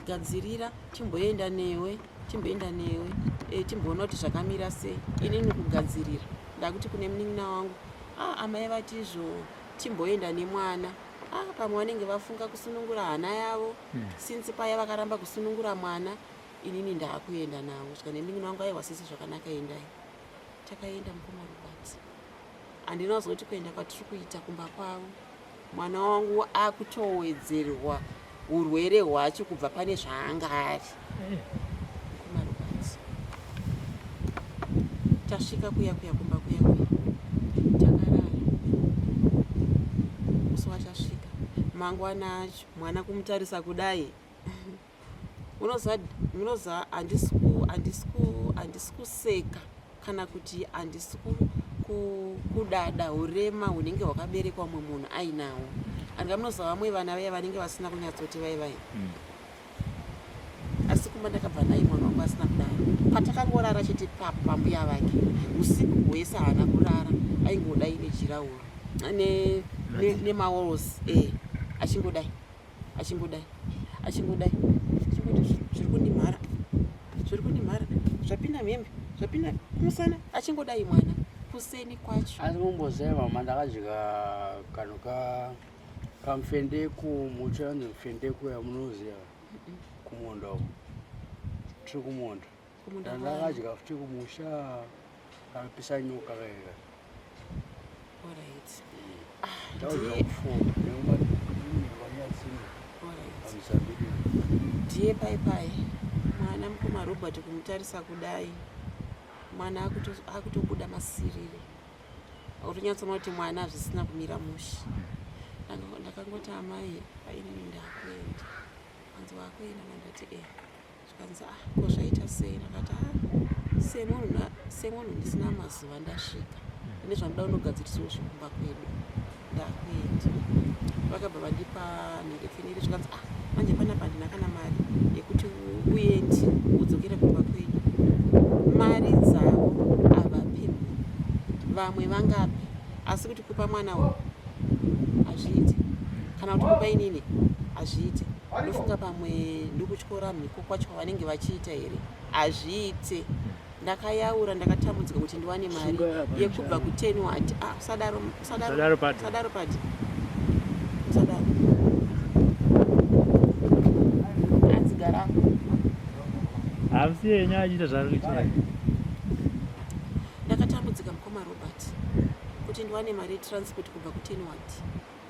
gadzirira timboenda newe timboona kuti zvakamira sei inini kugadzirira ndakuti kune munin'ina wangu amai vatizvo timboenda nemwana pamwe vanenge vafunga kusunungura hana yavo sinzi paya vakaramba kusunungura mwana inini ndaakuenda navo svika nemunin'ina wangu aiwa sisi zvakanaka endai takaenda mukomarobert handinazwa kuti kuenda kwatiri kuita kumba kwavo mwana wangu akutowedzerwa urwere hwacho kubva pane zvaanga ari mukomarobert tasvika kuya kumba kuya takarara musi wachasvika mangwana acho mwana kumutarisa kudai munozva handisi kuseka kana kuti handisi kudada urema hunenge hwakaberekwa mumwe munhu ainawo andika munozva vamwe vana vaya vanenge vasina kunyatsoti vai asi kumba ndakabva naye mwana wangu asina kudaro patakangorara chete pambuya vake usiku hwese haana kurara aingodai nejirahuro nemawalls achingodai zviri kundimhara zvapinda mhembe zvapinda kumusana achingodai mwana kuseni kwacho asi mumboziva mama ndakadya kanhu kamufendeku muchanzi mufendeku yamunoziva kumonda uko tiri kumonda ndakadya futi kumusha kapisa nyoka kaika ndiye paipai mwana mukomarobert kumutarisa kudai mwana akutobuda masirire akutonyatsoona kuti mwana zvisina kumira mushe ndakangoti amai painini ndakuenda anzi wakuenda mandati zvikanzi ko zvaita sei ndakati semunhu ndisina mazuva ndasvika ine zvanoda unogadzirisawo zvekumba kwedu ndakuenda vakabva vandipa nherefenere zvikanzi manje panapa handina kana mari yekuti uendi udzokere kumba kwedu mari dzavo havapi vamwe vangapi asi kuti kupa mwana uyu hazviiti kana kuti kupa inini hazviiti ndofunga pamwe ndikutyora mhiko kwacho vanenge vachiita here hazviite ndakayaura ndakatambudzika kuti ndiwane mari yekubva ku10 wati sadaro pati sadaro adzigara hamsi yenyu achiita zvaarikuita ndakatambudzika mukomarobert kuti ndiwane mari yetransport kubva ku10 wati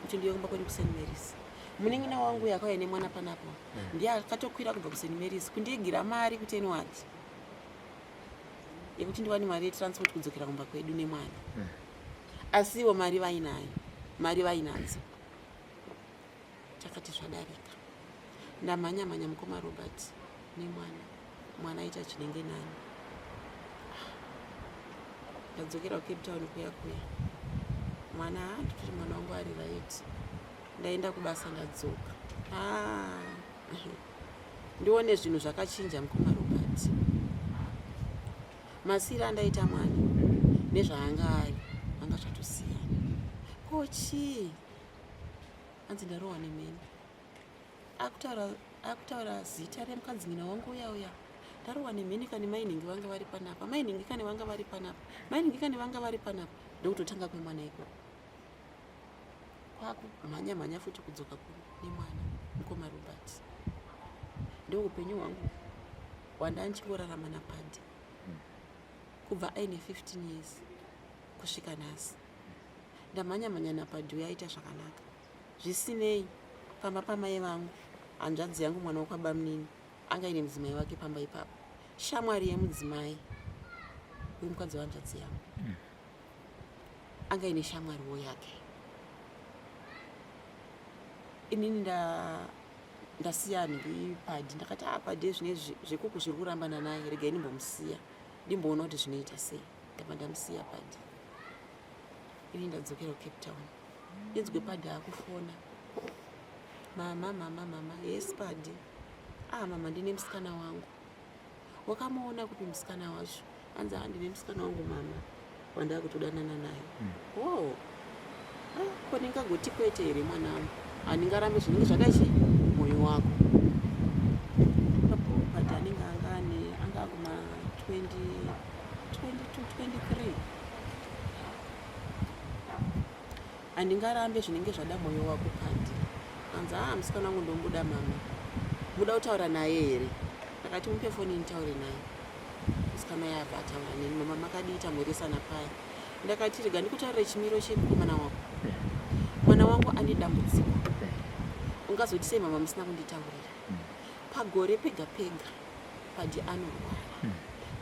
kuti ndiye kumba kwenu kuSt Mary's munin'ina wangu yakauya nemwana panapo ndiye akatokwira kubva kuSt Mary's kundiigira mari ku10 wati yekuti ndiwane mari yetransport kudzokera kumba kwedu nemwana asiwo mari vainadzo takati zvadarika ndamhanya mukomarobert nemwana mwana aita zvinenge nani. Ndadzokera kuCape Town kuya mwana ndototi mwana wangu ari right. Ndaenda kubasa ndadzoka. Ndione zvinhu zvakachinja mukoma Robert. Masira andaita mwana nezvaanga ari anga zvatosiyana. Kochi anzi ndarohwa nemene. Akutaura zita remukadzingina wangu uya ndarohwa nemene kani mainhingi vanga vari panapa, mainhingi kani vanga vari panapa, mainhingi kani vanga vari panapa. Ndokutotanga kwemwana iko kwakumhanya futi kudzoka nemwana mukoma Robert. Ndoupenyu hwangu hwanda ndichingorarama napadhi kubva aine 15 years kusvika nhasi. Ndamhanya napadhi uyo aita zvakanaka zvisinei. Pamba pamai vangu, hanzvadzi yangu mwana wokwabamunini anga ine mudzimai wake pamba ipapo. Shamwari yemudzimai wemukadzi wanzvadzi yangu anga ine shamwariwo yake. Inini ndasiya nhingi padhi. Ndakati padhi zvinezvi zvekuku zviri kurambana naye, regai ndimbomusiya ndimboona kuti zvinoita sei. Ndabva ndamusiya padhi. Ini ndadzokera kuCape Town. Ndinzwe padhi akufona. Mama, yes padhi. Mama, ndine musikana wangu. Wakamuona kupi musikana wacho? Anzi ndine musikana wangu mama wandava kutodanana naye. Ko ndingagoti kwete here mwana wangu, handingarambe zvinenge zvakachi mwoyo wako. Papo padhi anenge anga kuma 22, 23. Handingarambe zvinenge zvada mwoyo wako padhi. Anzi musikana wangu ndombuda mama, muda kutaura naye here? Ndakati mupe foni nitaure naye. Musikana yabva ataura neni. Mama, makadiita mhoresana paya? Ndakati rega ndikutaurire chimiro chemukomana wako. Mwana wangu ane dambudziko. Ungazoti sei mama musina kunditaurira? Pagore pega pega padhi anorwara.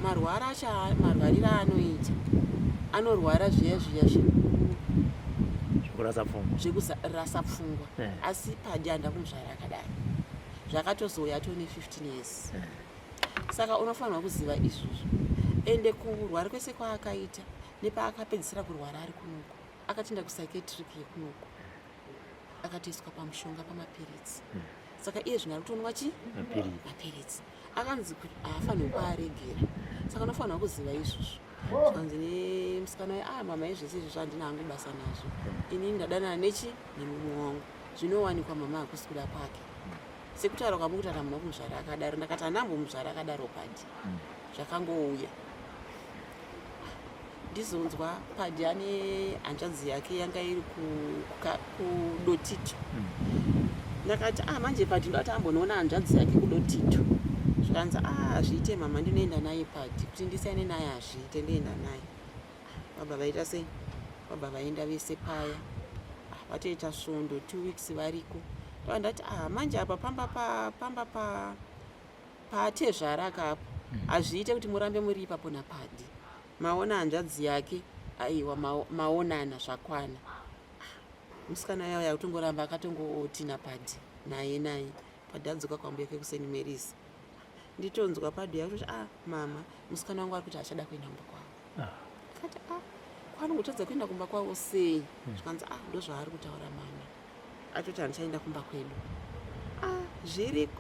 Marwarira anoita, anorwara zviya zvekurasa pfungwa. Asi padhi handa kumuzvara akadaro. Zvakatozouya tone 15 years. Saka unofanirwa kuziva izvozvo. Ende kurwara kwese kwaakaita nepaakapedzisira kurwara ari kunuku, akatienda kupsychiatric yekunuku, akatoiswa pamushonga pamapiritsi. Saka iye zvino ari kutonwa mapiritsi. Akanzi kuti haafanirwi kuaregera. Saka unofanirwa kuziva izvozvo. Zvikanzi nemusikana waye, mama izvese izvozvo handina hangu basa nazvo. Inini ndadanana nemumwe wangu. Zvinowanikwa mama hakusi kuda kwake. Sekutaura kwamuri kuti hamuna kumuzvara akadaro. Ndakati handambomuzvara akadaro padhi. Zvakangouya. Ndizonzwa padhi ane hanzvadzi yake yanga iri kudotito. Ndakati manje padhi ndati ambonoona hanzvadzi yake kudotito. Zvikanzi zviite mama, ndinoenda naye padhi. Kuti ndisaine naye hazviite, ndoenda naye. Baba vaita sei? Baba vaenda vese paya. Vatoita svondo 2 weeks variko. Ndati manje apa pamba patezvara akapo hazviite kuti murambe muri ipapo napadhi. Maona hanzvadzi yake, aiwa maonana zvakwana. Musikana yawo yakutongoramba akatongoti napadhi naye. Padhi adzoka kwambuya kuSt Mary's. Nditonzwa padhi yakutoti mama, musikana wangu ari kuti achada kuenda kumba kwavo. Akati kwanongotadza kuenda kumba kwavo sei? Zvikanzi ndozvaari kutaura mama. Atoti handichaenda kumba kwedu.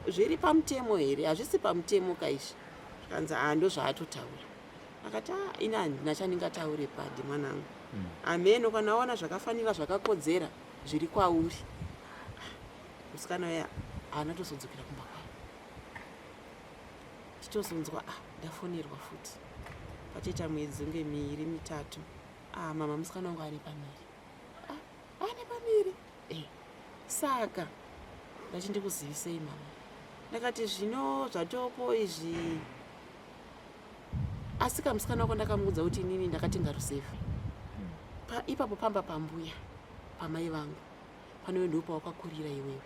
Zviri pamutemo here? Hazvisi pamutemo kaizvi. Zvikanzi ndozvaatotaura. Akati ini handina chandingataure padhi mwanangu. Ameno kana waona zvakafanira zvakakodzera zviri kwauri. Musikana uya haana tozodzokera kumba kwavo. Titozonzwa ndafonerwa futi. Patoita mwedzi unge 2-3. Mama, musikana wangu ane pamiri. Ane pamiri? Saka ndati ndikuzivisei mama. Ndakati zvino zvatopo izvi. Asi kamusikana wako ndakamuudza kuti inini ndakati ngarusefa. Ipapo pamba pambuya pamai vangu. Panowe ndipo wakakurira iwewe.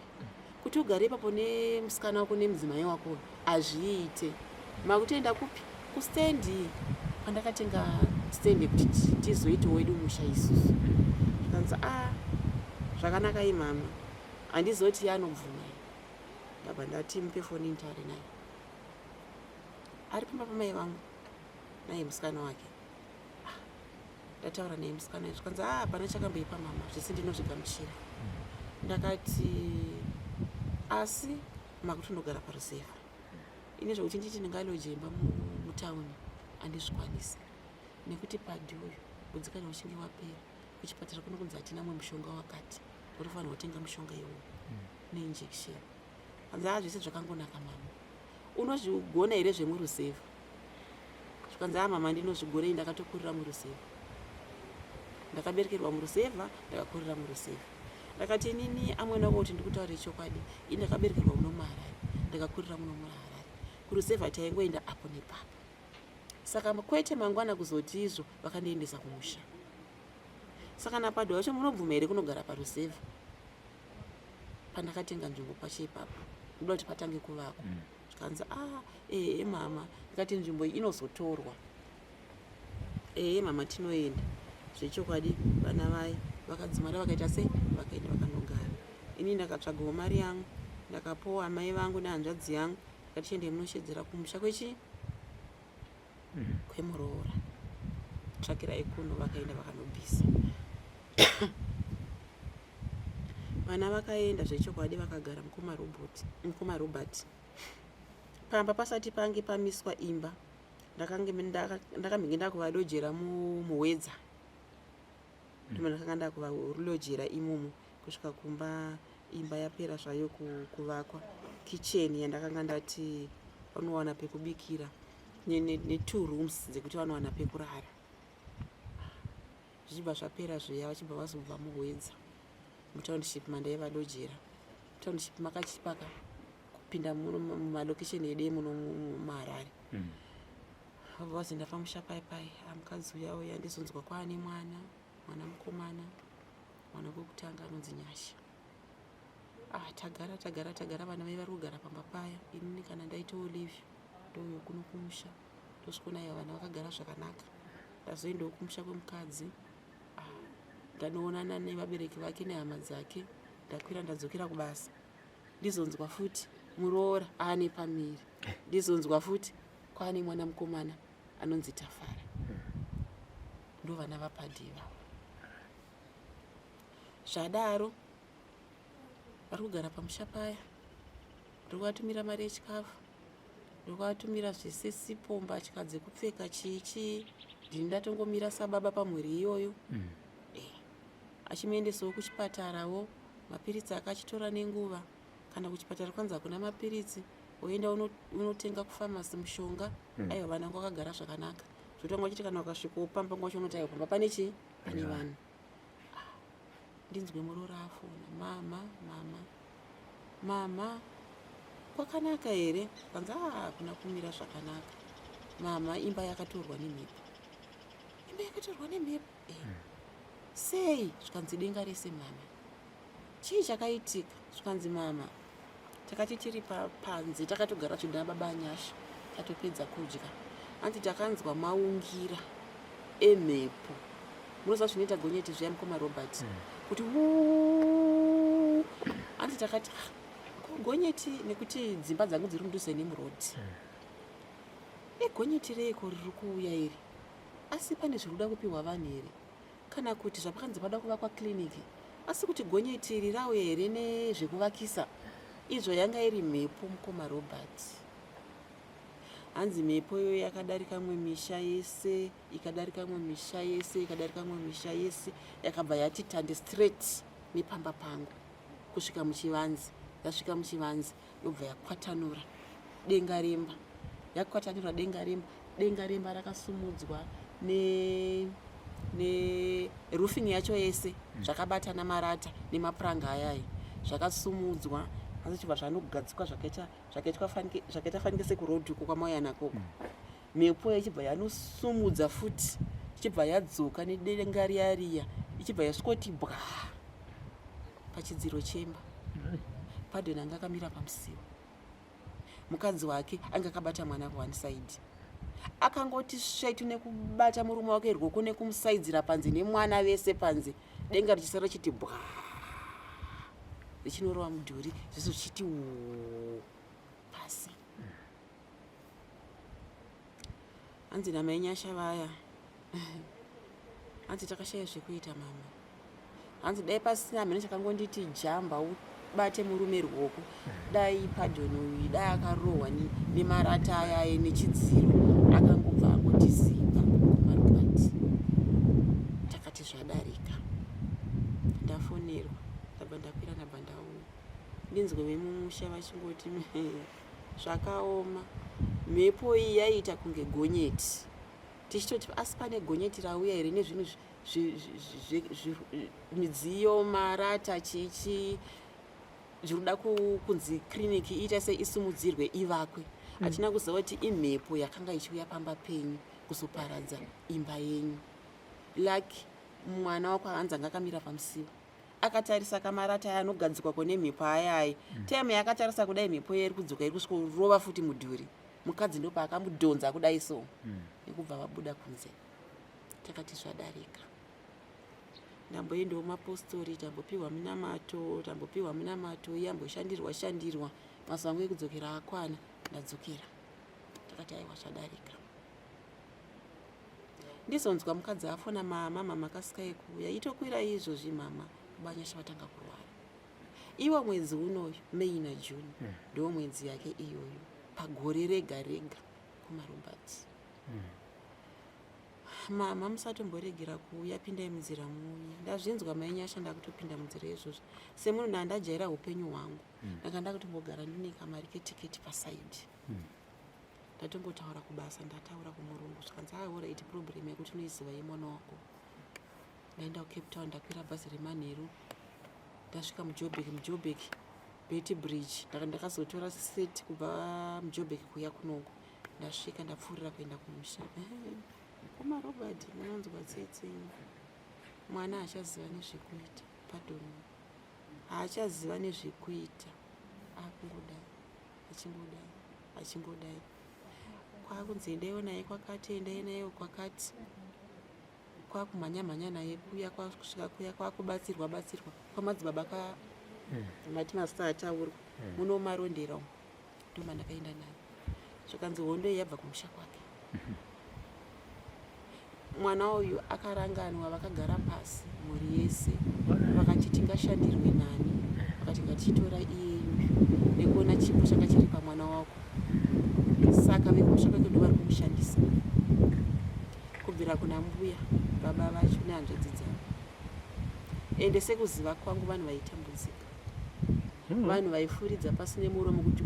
Kuti ugare ipapo nemusikana wako nemudzimai wako hazviite. Makutoenda kupi? Kustendi. Pandakatenga stendi kuti tizoitawo wedu musha isusu. Zvikanzi zvakanaka mama. Handizoti anobvuma. Ndabva ndati mupe foni nitaure naye. ari pamba pamai vangu naye musikana wake. Ndataura naye musikana wacho kanzi hapana chakamboipa mama, zvese ndinozvigamuchira. Ndakati asi makutondogara parusevha. Ine zvokuti nditi ndingalojemba mutauni handizvikwanisi, nekuti padhi uyu bvudzi kana uchinge wapera kuchipatara kunokunzi hatina mwe mushonga wakati, unofanira kutenga mushonga iwoyo neinjection. Kanzi zvese zvakangonaka mama, unozvigona here zvemurusevha? Zvikanzi mama ndinozvigona, ndakatokurira murusevha, ndakaberekerwa murusevha, ndakakurira murusevha. Ndakati inini amwena kuti ndikutaurire chokwadi, ini ndakaberekerwa muno muHarare, ndakakurira muno muHarare, kurusevha taingoenda apo nepapo. Saka kwete mangwana kuzoti izvo vakandiendesa kumusha. Saka napadhi wacho munobvuma here kunogara parusevha? Pandakatenga nzvimbo pacho ipapo ndoda kuti patange kuvakwa. Zvikanzi mama, ndikati nzvimbo iyi inozotorwa. Mama tinoenda. Zvechokwadi vana vai vakadzimara vakaita sei, vakaenda vakanogara. Ini ndakatsvagawo mari yangu, ndakapowa mai vangu nehanzvadzi yangu, ndakati tiende munoshedzera kumusha kwemuroora. Tsvakirai kuno, vakaenda vakanobvisa. Vana vakaenda zvechokwadi vakagara mukumarobhati. Pamba pasati pange pamiswa imba, ndakamhinge ndakuvadojera muWedza. Ndimo ndakanga ndakuvadojera imomo kusvika kumba imba yapera zvayo kuvakwa. Kicheni yandakanga ndati vanowana pekubikira ne2 rooms dzekuti vanowana pekurara. Zvichibva zvapera zviya vachibva vazobva muWedza mutownship mandaivadojera. Township makachipaka kupinda mumalokesheni edu emuno muHarare. Vazinda pamusha pai mukadzi uya uya ndizonzwa kwaane mwana mukomana, mwana wekutanga anonzi Nyasha. Tagara vana vai vari kugara pamba paya. Inini kana ndaitawo leave ndouyo kuno kumusha, ndosvikona ivo vana vakagara zvakanaka. Ndazoendawo kumusha kwemukadzi, ndanoonana nevabereki vake nehama dzake, ndakwira ndadzokera kubasa. Ndizonzwa futi muroora aane pamiri, ndizonzwa futi kwaane mwana mukomana anonzi Tafara. Ndo vana vapadhiva. Zvadaro vari kugara pamusha paya, ndokuvatumira mari yechikafu, ndokuvatumira zvese sipo, mbatya dzekupfeka, chichi. Ndini ndatongomira sababa pamhuri iyoyo. Achimuendesawo kuchipatarawo, mapiritsi akachitora nenguva. Kana kuchipatara kwanza kuna mapiritsi, woenda unotenga kufamasi mushonga. Aiwa vana vakagara zvakanaka. Zvotanga chiti kana ukasvikawo pamba ngwacho unotaiwa pamba pane chi? Pane vanhu. Ndinzwe muroora afona, mama, kwakanaka here? Kanzi kuna kumira zvakanaka. Mama, imba yakatorwa nemhepo. Imba yakatorwa nemhepo? Sei? Zvikanzi denga rese mama. Chii chakaitika? Zvikanzi mama, takati tiri panze takatogara zvodana baba Anyasha, tatopedza kudya. Anti takanzwa maungira emhepo. Munoziva zvinoita gonyeti zviya mukumarobhati kuti anti takati gonyeti, nekuti dzimba dzangu dziri mudhuze nemurodhi. Gonyeti reiko riri kuuya iri? Asi pane zviri kuda kupiwa vanhu here? Kana kuti zvapakanzi pada kuvakwa kiriniki? Asi kuti gonyeti iri rauya here nezvekuvakisa? Izvo yanga iri mhepo mukumarobhati. Hanzi mhepo iyoyo yakadarika mwe misha yese, ikadarika mwe misha yese, yakabva yati tande straight nepamba pangu kusvika muchivanze. Yasvika muchivanze yobva yakwatanura denga remba. Yakwatanura denga remba rakasumudzwa ne roofing yacho yese zvakabatana marata nemapuranga ayayi zvakasumudzwa. Asi chibva zvanogadzikwa zvakaita fanike sekurodhuku kwamauya nakoko. Mhepo ichibva yanosumudza futi, ichibva yadzoka nedenga riya ichibva yasvikoti bwa pachidziro chemba. Padhoni anga akamira pamusiwo. Mukadzi wake anga akabata mwana one side. Akangoti svaitu nekubata murume wake rwoko nekumusaidzira panze nemwana vese panze. Denga richisara chiti bwa. Richinorowa mudhuri, zviso chiti pasi. hanzi namainyasha vaya hanzi takashaya zvekuita mama, hanzi dai pasina hamene chakangonditi jamba ubate murume ruoko, dai padhoni uyu dai akarohwa nemarata ayaye nechidziro akangobva angotisipa marubati. Takati zvadarika, ndafonerwa ndabva ndakwira ndabva ndauya, ndinzwe vemumusha vachingoti zvakaoma, mhepo iyi yaiita kunge gonyeti. Tichitoti asi pane gonyeti rauya here nezvinhu midziyo marata chichi zvirikuda kunzi kiriniki iita sei isumudzirwe ivakwe. Hatina kuziva kuti imhepo yakanga ichiuya pamba penyu kuzoparadza imba yenyu. Laki mwana wako hanzi anga akamira pamusiwo akatarisa kamarata aya anogadzikwa kune mhepo ayayi. Teme yakatarisa kudai mhepo iri kudzoka iri kusvikorova futi mudhuri. Mukadzi ndo paakamudhonza kudai so nekubva vabuda kunze. Takati zvadarika, ndamboendawo mapostori, tambopiwa minamato yamboshandirwa mazuva angu ekudzokera akwana, ndadzokera. Takati aiwa zvadarika. Ndizonzwa mukadzi afona, mama makasika kuuya, itokwira izvozvi mama, banyasha vatanga kurwara. Iwo mwedzi unoyu Mei naJuni ndo mwedzi yake iyoyo pagore rega rega kumarubati. Mama musatomboregera kuuya, pindai munzira muuye. Ndazvinzwa mainyasha ndakutopinda munzira izvozvo. Semunhu ndandajaira upenyu hwangu, ndakanda kutombogara ndine kamari ketiketi pasaidi. Ndatongotaura kubasa, ndataura kumurungu zvikanzi aora iti problem yekuti unoiziva yemwana wako. Ndaenda kuCape Town, ndakwira bhazi remanheru, ndasvika muJoburg Betty Bridge, ndakazotora seti kubva muJoburg kuya kunoko. Ndasvika ndapfuurira kuenda kumusha. Kumarobert munonzwa tsetse, mwana haachaziva nezvekuita, padhoni haachaziva nezvekuita, achingodai kwakunzi endaiwo naye kwakati, endai naye kwakati, kwakumhanya naye kuya, kwakusvika kuya, kwakubatsirwa kwamadzibaba mati mazita ataurwa muno marondera umo, ndo mandakaenda naye. Zvakanzi hondo iyi yabva kumusha kwake. Mwana uyu akaranganwa, vakagara pasi mhuri yese, vakati tingashandirwe nani, vakati ngatichitora iyeyu nekuona chipo changa chiri pamwana wako. Saka vekumusha kwake ndo vari kumushandisa, kubvira kuna mbuya baba vacho nehanzvadzi dzavo. Ende sekuziva kwangu vanhu vaitambudzika, vanhu vaifuridza pasi nemuromo kuti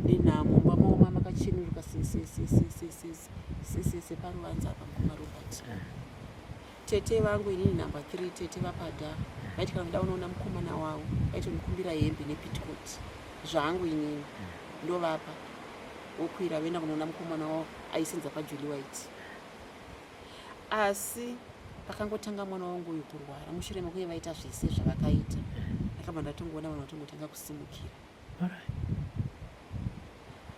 nenhamo mama makachenuruka sese paruvanza apa kumarobert. Tete vangu inini namba 3, tete vapada, vaiti kana kuda unoona mukomana wavo vaitomukumbira hembe nepitikoti zvangu inini ndovapa, vokwira voenda kunoona mukomana wavo aisenza paJulie White. Asi pakangotanga mwana wangu uyu kurwara, mushure mekuye vaita zvese zvavakaita, ndakabva ndatongoona vanhu vatongotanga kusimukira.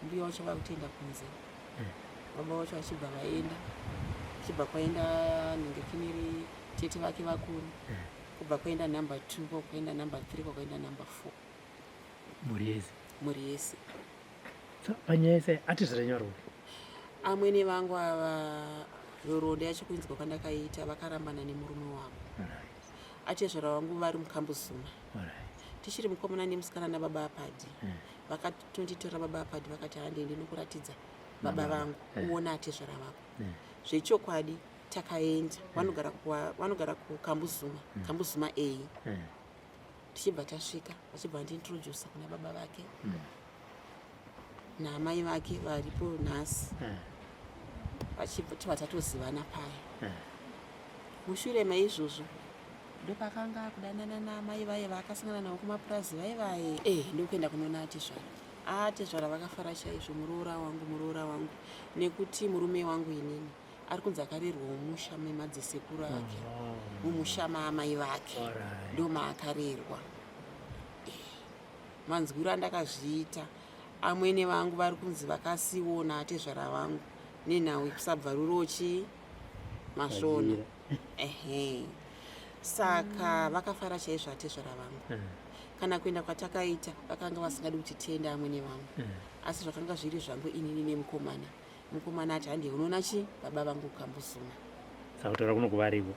Mbuya wacho vakutenda kunze, baba wacho vachibva vaenda, chibva kwaenda nhengekiniri tete vake vakuru, kubva kwaenda namba 2, kwakaenda namba 3, kwakaenda namba 4. Mhuri yese panyese ati zvirenyorwa. Amwene vangu ava yoronda yacho kuinzwa kwandakaita vakarambana nemurume wavo. Atezvara vangu vari mukambuzuma, tichiri mukomana nemusikana nababa apadi. Vakatonditora baba apadi vakati handiende nokuratidza baba vangu uona atezvara vako. Zvechokwadi takaenda, vanogara kukambuzuma, kambuzuma A. Tichibva tasvika, vachibva vandiintrodusa kuna baba vake naamai vake varipo nhasi, vachibva tatozivana paya. Mushure maizvozvo ndopakanga kudanana naamai vaye vaakasangana navo kumapurazi vaye ndokuenda kunoona atezvara. Atezvara vakafara chaizvo, muroora wangu, nekuti murume wangu inini ari kunzi akarerwa mumusha memadzisekuru ake, mumusha maamai vake ndo maakarerwa. Manzwiro andakazviita, amwene vangu vari kunzi vakasiona atezvara vangu nenhau kusabva rurochi masvona. Saka vakafara chaizvo atezvara vangu. Kana kuenda kwatakaita vakanga vasingadi kuti tiende amwene vangu, asi zvakanga zviri zvangu inini nemukomana mukomana ati handei unoona chi baba vangu kambosuna saka kutaura kuno kuvariko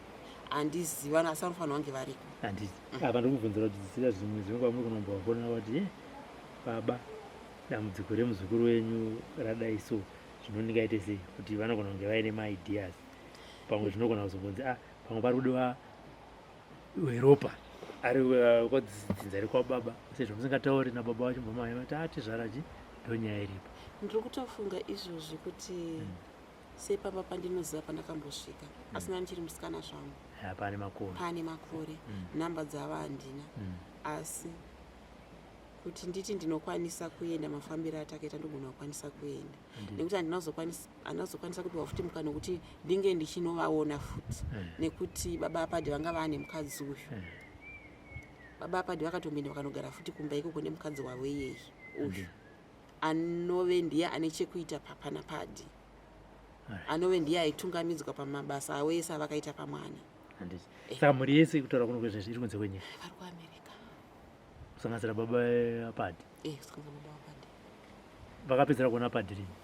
handiziva asi vanofanira vange variko handiti apa ndikubvunzira kuti zvisira zvimwe zvinongwa muri kunombovafonera kuti baba dambudziko remuzukuru wenyu radai so zvinondingaite sei kuti vanogona kunge vaine maideas pamwe zvinogona kuzombonzi pamwe pari kudiwa weropa ari kodzinza ari kwababa sezvo musingatauri nababa wacho mamai vati atizvarachi ndonyaya iripo ndiri kutofunga izvozvi kuti sepamba pandinoziva pandakambosvika asina ndichiri musikana zvangu pane makore nhamba dzava handina asi kuti nditi ndinokwanisa kuenda mafambiro atakaita ndogona kukwanisa kuenda nekuti handinazokwanisa kupiwa futi mukana kuti ndinge ndichinovaona futi nekuti baba apadhi vanga vaane mukadzi uyu baba apadhi vakatomboenda vakanogara futi kumba ikoko nemukadzi wavo iyeye uyu anove ndiye ane chekuita papa napadhi anove ndiye aitungamidzwa pamabasa avo ese avakaita pamwana saka mhuri yese kutaura kuno kwezvezvi iri kunze kwenyika vari kuamerica kusanganisira baba apadhi kusanganisira baba apadhi vakapedzera kuona padhi rini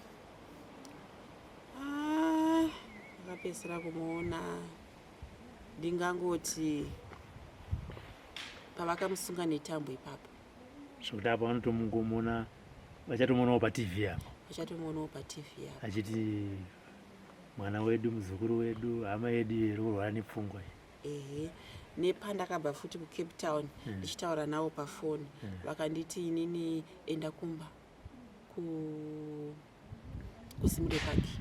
vakapedzera kumuona ndingangoti pavakamusunga netambo ipapo zvokuti apa vanotomungomuona vachatomuonawo patv apo vachatomuonawo patv apo achiti mwana wedu muzukuru wedu hama yedu iri kurwara nepfungwa nepandakabva futi kucape town ndichitaura navo pafoni vakanditi inini enda kumba kusimure paki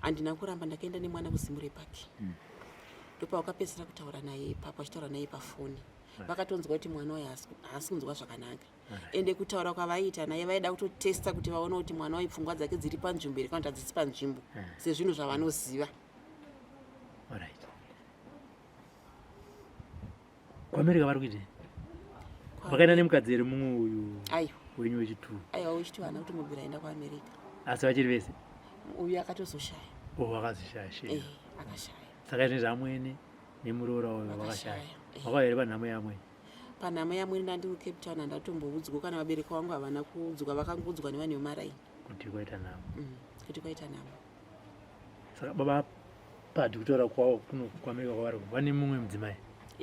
handina kuramba ndakaenda nemwana kusimure paki ndopavakapedzisira kutaura naye ipapo achitaura naye pafoni vakatonzwa kuti mwana wayo haasi kunzwa zvakanaka ende kutaura kwavaiita naye vaida kutotesta kuti vaone kuti mwana wayo pfungwa dzake dziri panzvimbo here kana kuti hadzisi panzvimbo sezvinhu zvavanoziva kuamerica vari kuitei vakaenda nemukadzi here mumwe uyu wenyu wechitu aiwa wechitu hana kuti mubvira aenda kuamerica asi vachiri vese uyu akatozoshaya vakazishaya akashaya saka izvi zvamwene nemuroora wayo vakashaya vakauya here panhamo yamwene panhamo yamwene ndandiri kucape town handatomboudzwa kana vabereki vangu havana kuudzwa vakangodzwa nevanhu vemaraini kuti kwaita nhamo kuti kwaita nhamo saka baba padhi kutaura kwavo kuno kuamerica kwavari vane mumwe mudzimai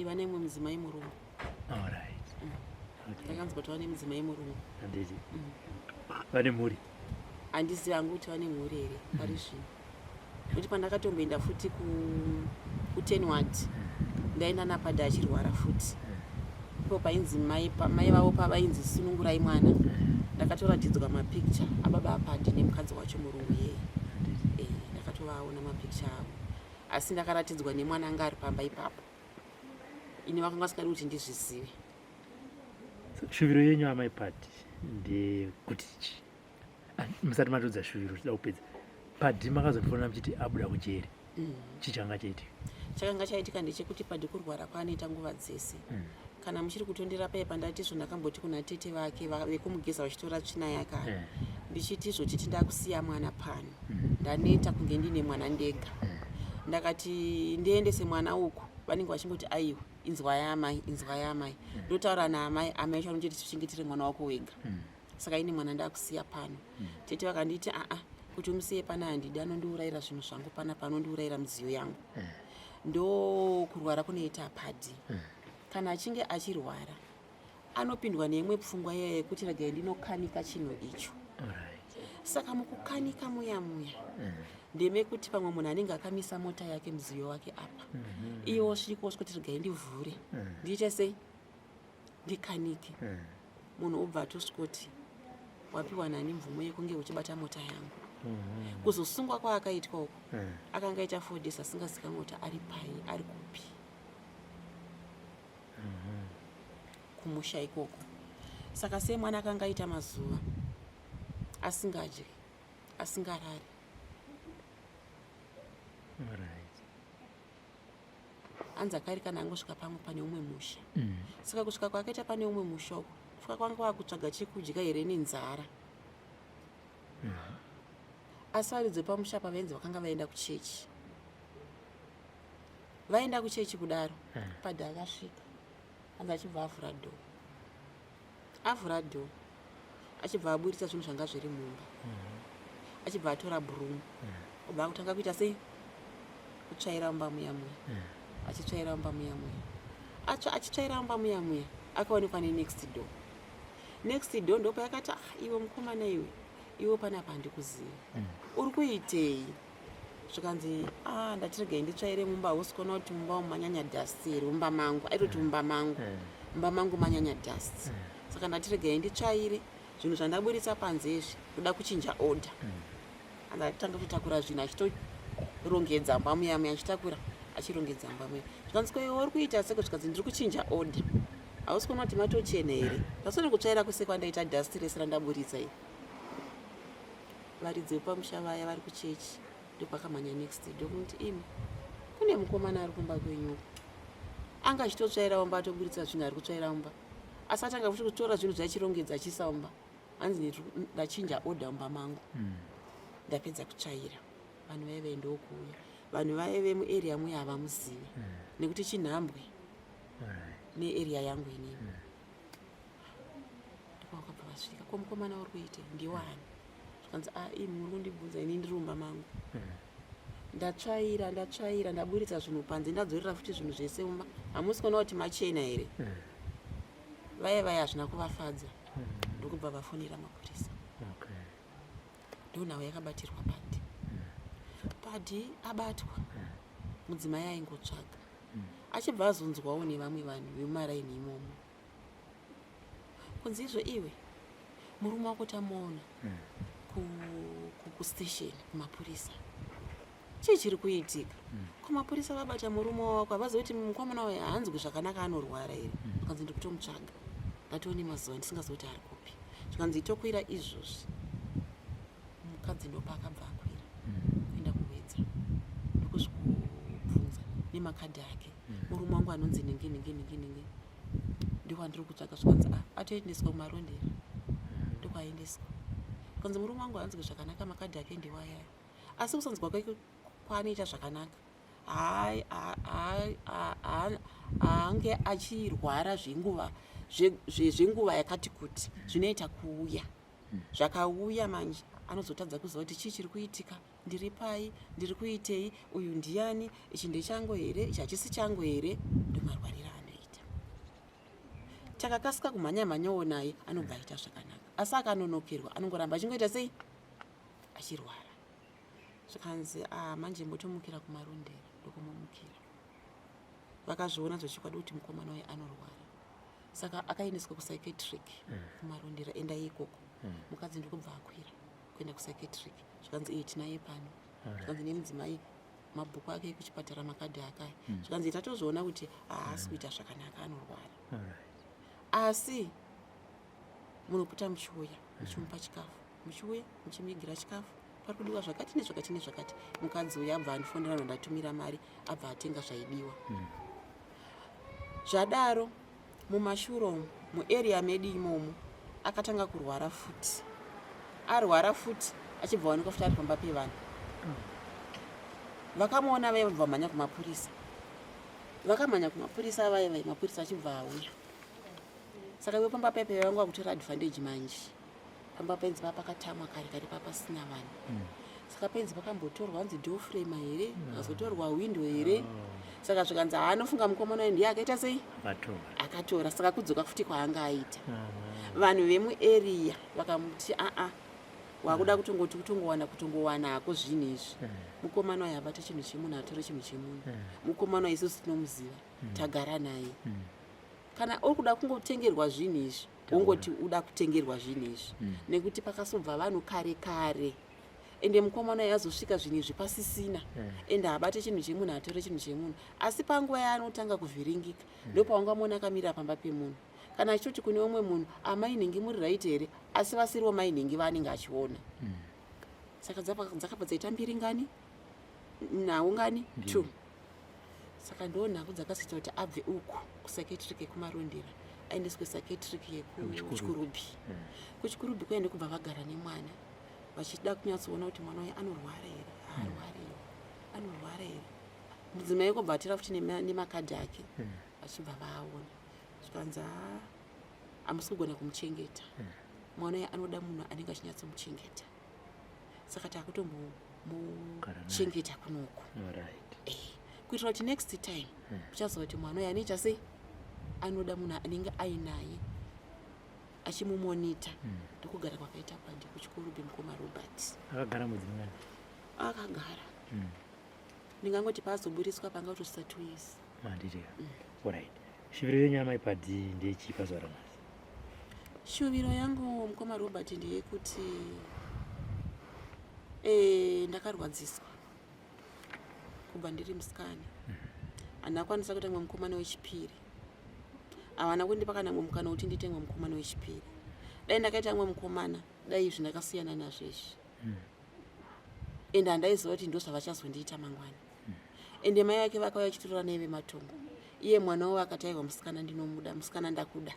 vane mumwe mudzimai murungu ndakanzwa kuti vane mudzimai murungu handiti vane mhuri handizivi hangu kuti vane mhuri here pari zvino nokuti pandakatomboenda futi kutenward ndaenda napadhi achirwara futi ipo painzi mai vavo pavainzi sunungurai mwana ndakatoratidzwa mapicture ababa apadhi nemukadzi wacho murungu yeye ndakatovaona mapicture avo asi ndakaratidzwa nemwana anga ari pamba ipapo ini vakanga vasingadi kuti ndizvizive shuviro yenyu amai padhi ndekuti musati matodza shuviro tida kupedza padhi makazotifonera muchiti abuda kujeri chichanga chaitika chakanga chaitika ndechekuti padhi kurwara kwaanoita nguva dzese kana muchiri kutondera paya pandati izvo ndakamboti kuna tete vake vekumugeza vachitora tsvina yake ndichiti izvoti ndakusiya mwana pano ndaneta kunge ndine mwana ndega ndakati ndiendese mwana uku vanenge vachimboti aiwa inzwa yamai ndotaura naamai amai acho anoti tichengetire mwana wako wega saka ine mwana ndakusiya pano tete vakanditi kuti umusiye pana handidi anondiurayira zvinhu zvangu panapa anondiurayira midziyo yangu ndo kurwara kunoita padhi kana achinge achirwara anopindwa neimwe pfungwa yaya yekuti regai ndinokanika chinhu icho saka mukukanika muya ndemekuti pamwe munhu anenge akamisa mota yake muziyo wake apa iwo svikosvi kuti regai ndivhure ndiite sei ndikanike munhu obva atosvikoti wapiwa nani mvumo yekunge uchibata mota yangu kuzosungwa kwaakaitwa uko akanga aita 4 days asingazikamwe kuti ari pai ari kupi kumusha ikoko saka sei mwana akanga aita mazuva asingadyi asingarari anzi akari kana angosvika pamwe pane umwe musha saka kusvika kwaakaita pane umwe musha uko kusvika kwanga wakutsvaga chekudya here nenzara asi varidzi pamusha pavainzi vakanga vaenda kuchechi vaenda kuchechi kudaro padhi akasvika anzi achibva avhura dho achibva aburitsa zvinhu zvanga zviri mumba achibva atora bhurumu obva akutanga kuita sei kutsvaira mumba muya muya achitsvaira mumba muya muya achitsvaira mumba muya muya akaonekwa nenext door. Next door ndopa yakati iwe mukomana iwe panapa handikuziva uri kuitei zvikanzi ndatiregai nditsvaire mumba hausi kuona kuti mumba manyanya dust here mumba mangu aitoti mumba mangu manyanya dust saka ndatiregai nditsvaire zvinhu zvandaburitsa panze izvi ndoda kuchinja order andatanga kutakura zvinhu achitorongedza mba muya muya achitakura achirongedza mba muya zvikanzi ko iwe uri kuita seko zvikanzi ndiri kuchinja order hausi kuona kuti matochena here pasone kutsvaira kwese kwandaita dust rese randaburitsa iyi varidzi vepamusha vaya vari kuchechi ndopakamhanya next ndokuti imi kune mukomana ari kumba kwenyuko anga achitotsvaira umba atoburitsa zvinhu ari kutsvaira umba asi atanga futi kutora zvinhu zvachirongedza achisa umba hanzi ndachinja order mumba mangu ndapedza kutsvaira vanhu vaive ndokuuya vanhu vaive muarea muya havamuzivi nekuti chinhambwe nearea yangu inini ndopavakabva vasvika ko mukomana uri kuite ndiwani zvikanzi imi muri kundibvunza ini ndiri mumba mangu ndatsvaira ndaburitsa zvinhu panze ndadzorera futi zvinhu zvese mumba hamusi kuona kuti machena here vaya hazvina kuvafadza ndokubva vafonera mapurisa ndonhau yakabatirwa padi abatwa mudzimai aingotsvaga achibva azonzwawo nevamwe vanhu vemumaraini imomo kunzi izvo iwe murume wako tamuona kustation kumapurisa chii chiri kuitika kumapurisa vabata murume wako havazi kuti mukomana wayo haanzwi zvakanaka anorwara here zvikanzi ndiri kutomutsvaga ndatione mazuva ndisingazoti ari kupi zvikanzi itokwira izvozvi mukadzi ndopa akabva akwira kuenda kuwedza ndokuzvikubvunza nemakadhi ake murume wangu anonzi ningi ndikwandiri kutsvaga zvikanzi atoendeswa kumarondera ndokwaendeswa zvikanzi murume wangu haanzwi zvakanaka makadhi ake ndiwayaya asi kusanzwa kwake kwaanoita zvakanaka haange achirwara zvenguva yakati kuti zvinoita kuuya zvakauya manje anozotadza kuziva kuti chii chiri kuitika ndiri pai ndiri kuitei uyu ndiani ichi ndechangu here ichi hachisi changu here ndomarwarira anoita takakasika kumhanya-mhanyawo naye anobva aita zvakanaka asi akanonokerwa anongoramba achingoita sei achirwara zvikanzi manje mbotomukira kumarondera ndokumumukira vakazviona zvechikwadi kuti mukomana waye anorwara saka akaendeswa kupsychiatric kumarondera enda ikoko mukadzi ndokubva akwira kuenda kupsychiatric zvikanzi iyi tinaye pano zvikanzi nemudzimai mabhuku ake ekuchipatara makadhi akaya zvikanzi tatozviona kuti haasi kuita zvakanaka anorwara asi munopota muchiuya muchimupa chikafu muchiuya muchimuigira chikafu pari kudiwa zvakati nezvakati nezvakati mukadzi uya abva andifonera ndandatumira mari abva atenga zvaidiwa zvadaro mumashure umu muarea medu imomo akatanga kurwara futi arwara futi achibva wanikwa futi ari pamba pevanhu vakamuona vaiva vamhanya kumapurisa vakamhanya kumapurisa vaiva mapurisa achibva auya saka iwe pamba pepe vangu vakutora advantage manje pamba penzi papa pakatamwa kare kare papasina vanhu saka penzi pakambotorwa hanzi dofrema here azotorwa windo here saka zvikanzi haanofunga mukomana waye ndiye akaita sei akatora saka kudzoka futi kwaanga aita vanhu vemuarea vakamuti wakuda kutongowana hako zvinhu izvi mukomana waye abata chinhu chemunhu atore chinhu chemunhu mukomana waye isusu tinomuziva tagara naye kana uri kuda kungotengerwa zvinhu izvi wongoti uda kutengerwa zvinhu izvi nekuti pakasobva vanhu kare kare ende mukomana yazosvika zvinhu izvi pasisina ende abate chinhu chemunhu atore chinhu chemunhu asi panguva yaanotanga kuvhiringika ndopaungamona akamira pamba pemunhu kana achitoti kune umwe munhu amai nhingi muri right here asi vasiriwo mai nhingi vaanenge achiona saka dzakabva dzaita mbiri ngani nhau ngani 2 saka ndo nhau dzakasita kuti abve uku kupsychiatric yekumarondera aendeswe psychiatric yekuchikurubi kuchikurubi kwaende kubva vagara nemwana vachida kunyatsoona kuti mwana waye anorwara here anorwara here mudzimai kubva atira futi nemakadhi ake vachibva vaona zvikanzi hamusi kugona kumuchengeta mwana waye anoda munhu anenge achinyatsomuchengeta saka takutombomuchengeta kunoko kuitira kuti next time uchazova kuti mwana uyu anoita sei, anoda munhu anenge ainaye achimumonita ndokugara kwakaita Padi kuchikuru bemukoma Robert. Akagara mudzimai? Akagara. Ndingangoti paazoburiswa panga kutosvika 2 years. Manditika. Alright. Shuviro yenyu amai Padi ndechi pazuva ranhasi? Shuviro yangu mukoma Robert ndeyekuti ndakarwadziswa kubva ndiri musikana. Handakwanisa kuita mumwe mukomana wechipiri. Havana kundipa kana mumwe mukana kuti ndiite mumwe mukomana wechipiri. Dai ndakaita mumwe mukomana, dai izvi ndakasiyana nazvo izvi. Ende handaiziva kuti ndozvavachazondiita mangwana. Ende mai vake vakauya vachitorora naye vematongo. Iye mwana wavo akati aiwa musikana ndinomuda, musikana ndakuda.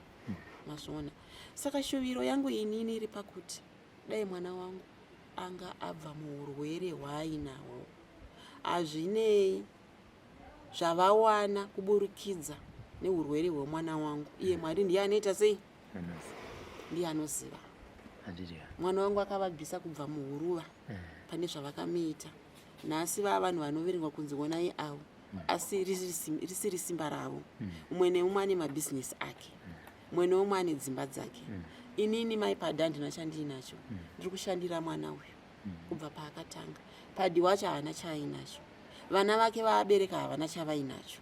Mazviona. Saka shuviro yangu inini iri pakuti dai mwana wangu anga abva muurwere hwaainahwo. Hazvinei zvavawana kuburikidza neurwere hwemwana wangu. Iye Mwari ndiye anoita sei? Ndiye anoziva. Mwana wangu akavabvisa kubva muhuruva pane zvavakamuita. Nhasi vava vanhu vanoverengwa kunzi onai avo, asi risiri simba ravo. Umwe neumwe ane mabhizinesi ake, umwe neumwe ane dzimba dzake. Inini mai Padi handina chandiinacho. Ndiri kushandira mwana uyu kubva paakatanga. Padi wacho haana chaainacho, vana vake vaabereka havana chavainacho.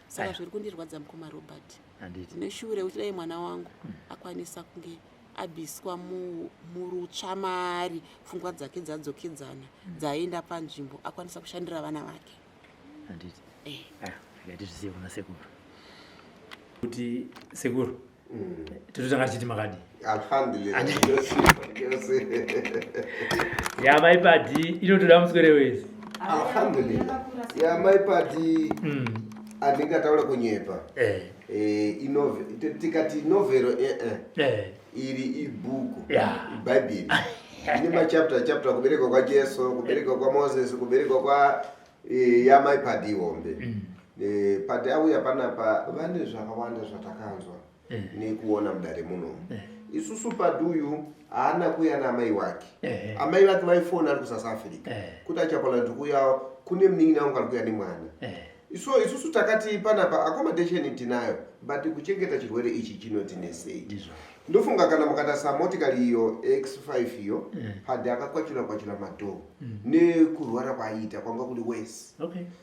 Saka zviri kundirwadza mukoma Robert. Neshure kuti dai mwana wangu akwanisa kunge abviswa murutsvamari, pfungwa dzake dzadzokedzana, dzaenda panzvimbo, akwanisa kushandira vana vake. Zvizive kuna sekuru kuti sekuru tototanga tichiti makadi. Alhamdulillah. Mai Padi inotoda muswere wese. Alhamdulillah. Mai Padi andingataura kunyepa. Tikati novero iri ibhuku ibhaibheri ine machapter kuberekwa kwaJesu, kuberekwa kwaMoses, kuberekwa kwa yamai Padi iwombe. Padi auya panapa vane zvakawanda zvatakanzwa nekuona mudare muno. Isusu Padi uyu haana kuya namai wake. Amai vake vaifona ari kuSouth Africa kuti achapala ndikuya kune munin'ina wangu ari kuya nemwana. Isusu takati panapa accommodation tinayo, but kuchengeta chirwere ichi chinotinesei. Ndofunga kana mukatasa motikari iyo X5 iyo Padi akakwachula madhoo nekurwara kwaita kwanga kuri wese.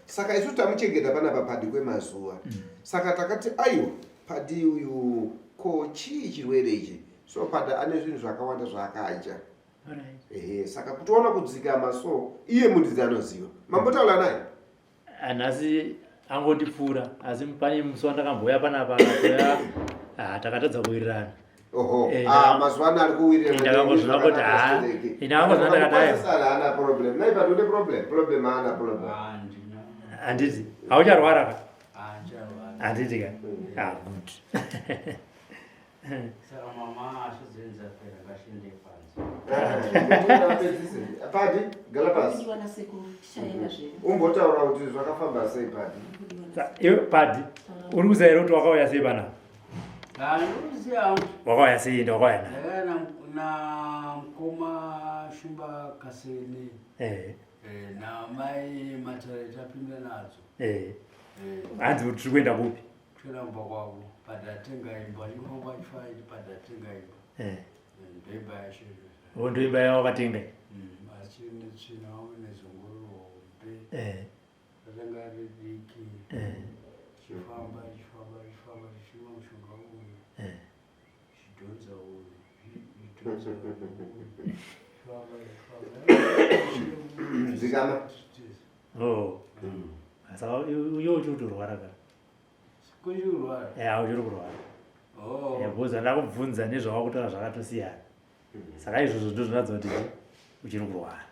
Saka isusu tamuchengeta panapa Padi kwemazuva. Saka takati aiyo Padi uyu ko chii chirwere ichi. So Padi ane zvinhu zvakawanda zvaakaita. Saka kutiona kudzikama so iye mundidzi anoziva. Mambotaura naye? Nhasi angondipfuura, asi pane musi wandakamboya panapa takatadza kuwirirana. Mazuva ano ari kuwirirana. Ndakangozviona kuti ndakangozviona ndakadai. Haana problem. Nai Padi une problem haana problem. Handiti haucharwara ka? Handiti ka? Good. Saka mama ashizenza pera ngashinde panzi. Padi galapasi. Umbotaura kuti zvakafamba sei Padi? Iwe Padi uri kuziva here kuti wakauya sei panapa? Ndinoziva. Wakauya sei ende wakauya na? Ndakauya na mukoma Shumba Kaseni. Namai Matare tapinda nadzo. Hanzi kuti tiri kuenda kupi? Tiri kuenda kwavo. Padatenga imba, ndinofamba chifaiti padatenga imba. Ndoimba yashiri. Ndoimba yawakatenga? Achine tsvina wamene zunguru hombe. Ratanga ridiki. Chifamba chichima mushonga uyu. Chidhonza uyu. Chidhonza uyu. Chifamba. Zikama? Saka iwe uchiri kutorwara ka? Kuchiri kurwara? Uchiri kurwara. Bhoza ndakubvunza nezvawakutaura zvakatosiyana. Saka izvozvo ndo zvinoratidza kuti uchiri kurwara.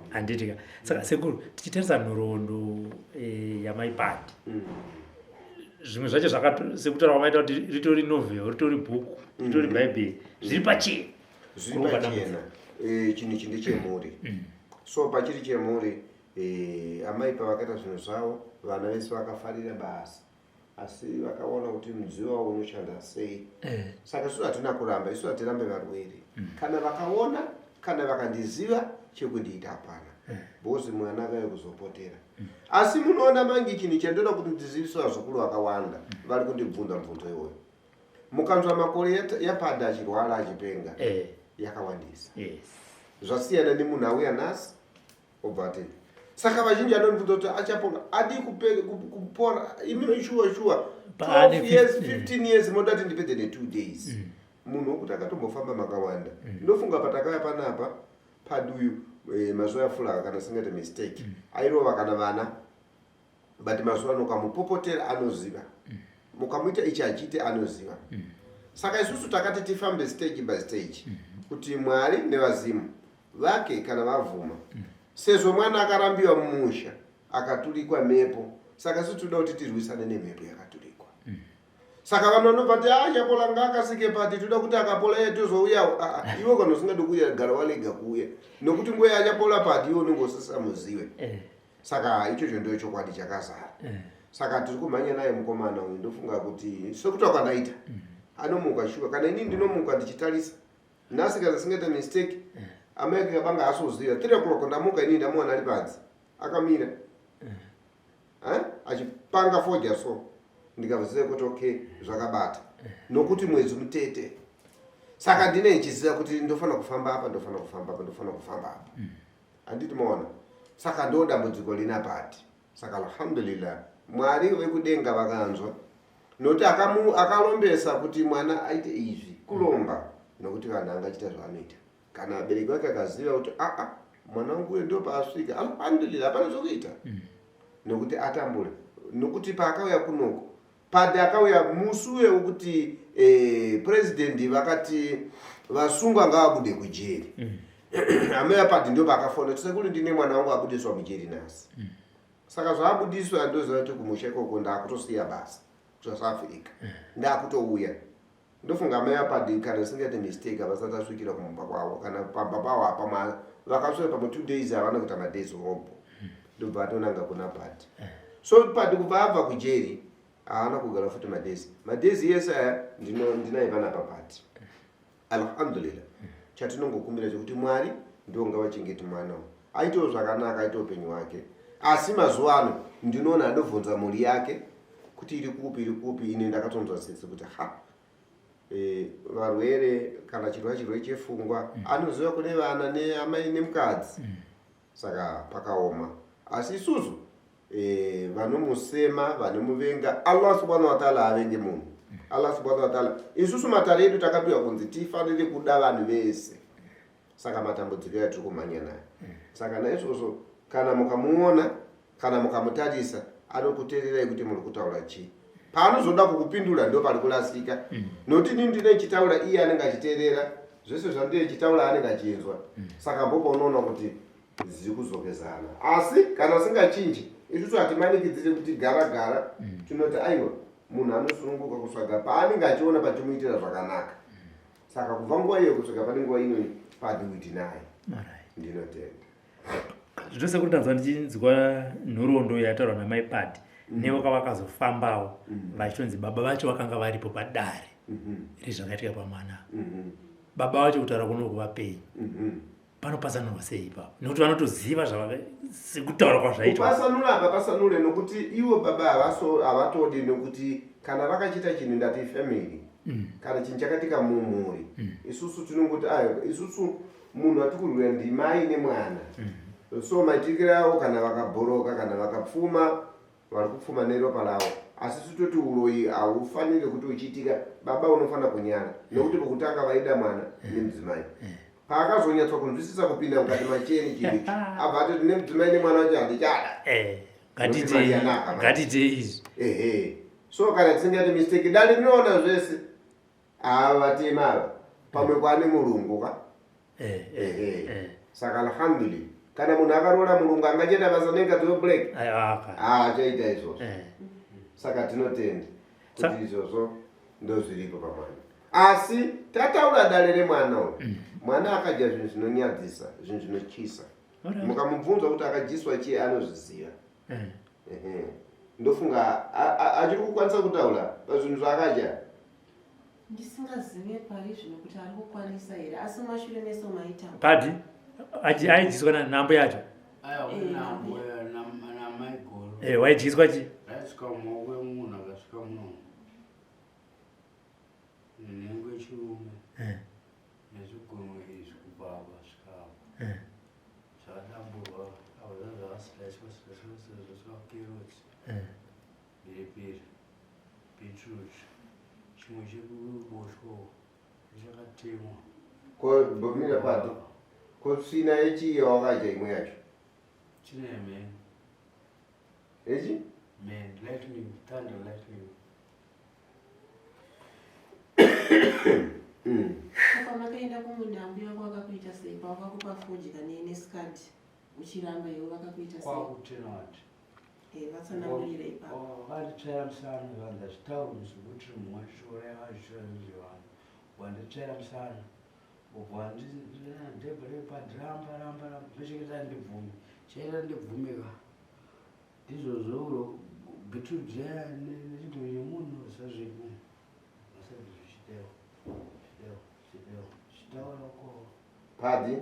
Handitika. Saka sekuru tichitarisa nhoroondo yamai Padi, zvimwe zvacho sekutaura kwamaita kuti ritori novel, ritori bhuku, ritori bhaibheri, zviri pachena. Zviri pachena. Chinhu ichi ndechemhuri. So pachiri chemhuri amai pavakaita zvinhu zvavo, vana vese vakafarira basa. asi vakaona kuti mudziyo wavo unoshanda sei. Saka isu hatina kuramba, isu hatirambe varwere. Kana vakaona, kana vakandiziva, chekundiita hapana. Bozi mwana akauya kuzopotera. Asi munoona mangi chinhu chandoda kuti ndizivise vazukuru vakawanda vari kundibvunza mubvunzo iwoyo. Mukanzwa makore yaPadhi achirwara achipenga yakawandisa. Zvasiyana nemunhu auya nhasi obva atenda. Saka vazhinji vanondibvunza kuti achaponga adi kupora imino shuwa 12 years 15 years moda kuti ndipedze ne2 days. Munhu wokuti akatombofamba makawanda. Ndofunga patakauya panapa Padhi uyu mazuva afula kana singate mistake airova kana vana but mazuva nokamupopotera anoziva mukamuita ichi achite anoziva. Saka isusu takati tifambe stage by stage kuti Mwari nevazimu vake kana vavhuma sezvo mwana akarambiwa mumusha akatulikwa mhepo. Saka isusu toda kuti tirwisane nemhepo yakatulikwa. Saka vanhu vanobva kuti achapola ngaakasike Padhi toda kuti akapola iye tozouya. Iwe kana usingadi kuuya gara walega kuuya nokuti nguva yachapola Padhi iwe unongosisa muzive. Saka ichocho ndio chokwadi chakazara. Saka tiri kumhanya naye mukomana uyu ndofunga kuti sekuti wakanaita anomuka shuwa kana inini ndinomuka ndichitarisa nhasi kana singata mistake amai ake kabanga asoziva 3 o'clock ndamuka inini ndamuwana ari panze akamira achipanga foja so ndikaziva kuti okay zvakabata nokuti mwedzi mutete. Saka ndine ndichiziva kuti ndofana kufamba apa ndofana kufamba apa ndofana kufamba apa handiti maona. Saka ndo dambudziko lina Padhi. Saka alhamdulillah Mwari vekudenga vakanzwa noti akalombesa kuti mwana aite izvi kulomba nokuti vanhu angachita zvavanoita. Kana abereki vake akaziva kuti mwana wangu uyo ndo paasvika alhamdulillah hapana zvokuita nokuti atambura. Nokuti paakauya kunoko Padhi akauya musi uye wekuti president vakati vasungwa ngavabude kujeri. Amai Padhi ndo pakafona kuti sekuri ndine mwana wangu abudiswa mujeri nhasi. Saka zvaabudiswa ndoziva kuti kumusha ikoko ndakutosiya basa kuSouth Africa ndakutouya. Ndofunga amai Padhi kana singate mistake havasati asvikira kumba kwavo kana pamba pavo apa vakasvika pamwe 2 days havana kuita madays hombo ndobva atonanga kuna Padhi. So Padhi kubva abva kujeri haana kugara futi madays yese aya ndinaye panapa Padhi. Alhamdulillah chatinongokumbira chekuti Mwari ndonga vachengeti mwana aitewo zvakanaka aite upenyu hwake. Asi mazuva ano ndinoona anobvunza mhuri yake kuti iri kupi ine ndakatonzwasisa kuti varwere kana chirwere chepfungwa anoziva kune vana neamai nemukadzi. Saka pakaoma. Asi isusu vanomusema vanomuvenga Allah subhanahu wa ta'ala avenge munhu. Allah subhanahu wa ta'ala isusu matare edu takapiwa kunzi tifanire kuda vanhu vese. Saka matambudziko atiri kumhanya naye. Saka naizvozvo kana mukamuona kana mukamutarisa anokuteererai kuti muri kutaura chii. Paanozoda kukupindura ndo pari kurasika. Noti nini ndine chitaura iye anenge achiteerera zvese zvandine chitaura anenge achinzwa. Saka mbopa unoona kuti ziri kuzokezana. Asi kana usingachinji isusu hatimanikidzire kuti gara tinoti aiwa munhu anosununguka kusvika paanenge achiona pachimuitira zvakanaka. Saka kubva nguva iyo kusvika pane nguva ino Padhi uiti naye ndinotenda. Zvose kuti ndanzwa ndichinzwa nhoroondo yataurwa namai Padhi nevakavakazofambawo vachonzi baba vacho vakanga varipo padare rezvakaitika pamwana. Baba vacho kutaura kuno kuvapei panopasanurwa sei ipapo nekuti vanotoziva sekutaura kwazvaitwa. Kupasanura papasanure nokuti ivo baba havatodi nokuti kana vakachita chinhu ndati family kana chinhu chakatika mumhuri isusu tinongoti isusu munhu atikurwira ndimai nemwana. So maitikiro avo kana vakabhoroka kana vakapfuma vari kupfuma neropa ravo. Asi tototi uroyi haufaniri kuti uchiitika baba unofanira kunyara nokuti pokutanga vaida mwana nemudzimai. Paakazonyatswa kunzwisisa kupinda mukati macheni chiri abva atoti nemudzimai nemwana wacho handichada. Ngatite izvi. So kana tisingati mistake dali rinoona zvese vatema ava pamwe kwane murungu ka. Saka alhamdulillah kana munhu akaroora murungu angachita basa nengazi weblack achaita izvozvo. Saka tinotenda kuti izvozvo ndozviripo pamwana. Asi tataura dare remwana uyu mwana akadya zvinhu zvinonyadzisa zvinhu zvinotyisa. Mukamubvunza kuti akadyiswa chii anozviziva. ndofunga achiri kukwanisa kutaura pazvinhu zvakaja ndisingazive pari zvino kuti ari kukwanisa here asi mashure meso maita padi aidyiswa nambo yacho waidyiswa chi raisvika mumaoko emunhu akasvika muno nenhengo yechirume nezvigunwe izvi kubaba svikapo zvakadamburwa avo zvazvakasilaiswa kerotsi mhiripiri beetroot chimwe chekuboshwo chakatemwa bomira padi kotsvina yechiya wakaja imwe yacho chine men echi men lightning thunder lightning pamakaenda kumunhambo yako vakakuita sei pavakakupa fodya neskadi uchiramba iwo vakakuita sei kwakutenawati vatsanangurire ipapo vanditsvaira musana vanza zvitauro zvekuti mumwe shora yakazvishora nezvevanhu wanditsvaira musana ubva ndebrepadiramba ndosvikisa ndibvume chaita ndibvumika ndizvozvo betrudya nechigwe nemunhu sazveku asati chitaurako padi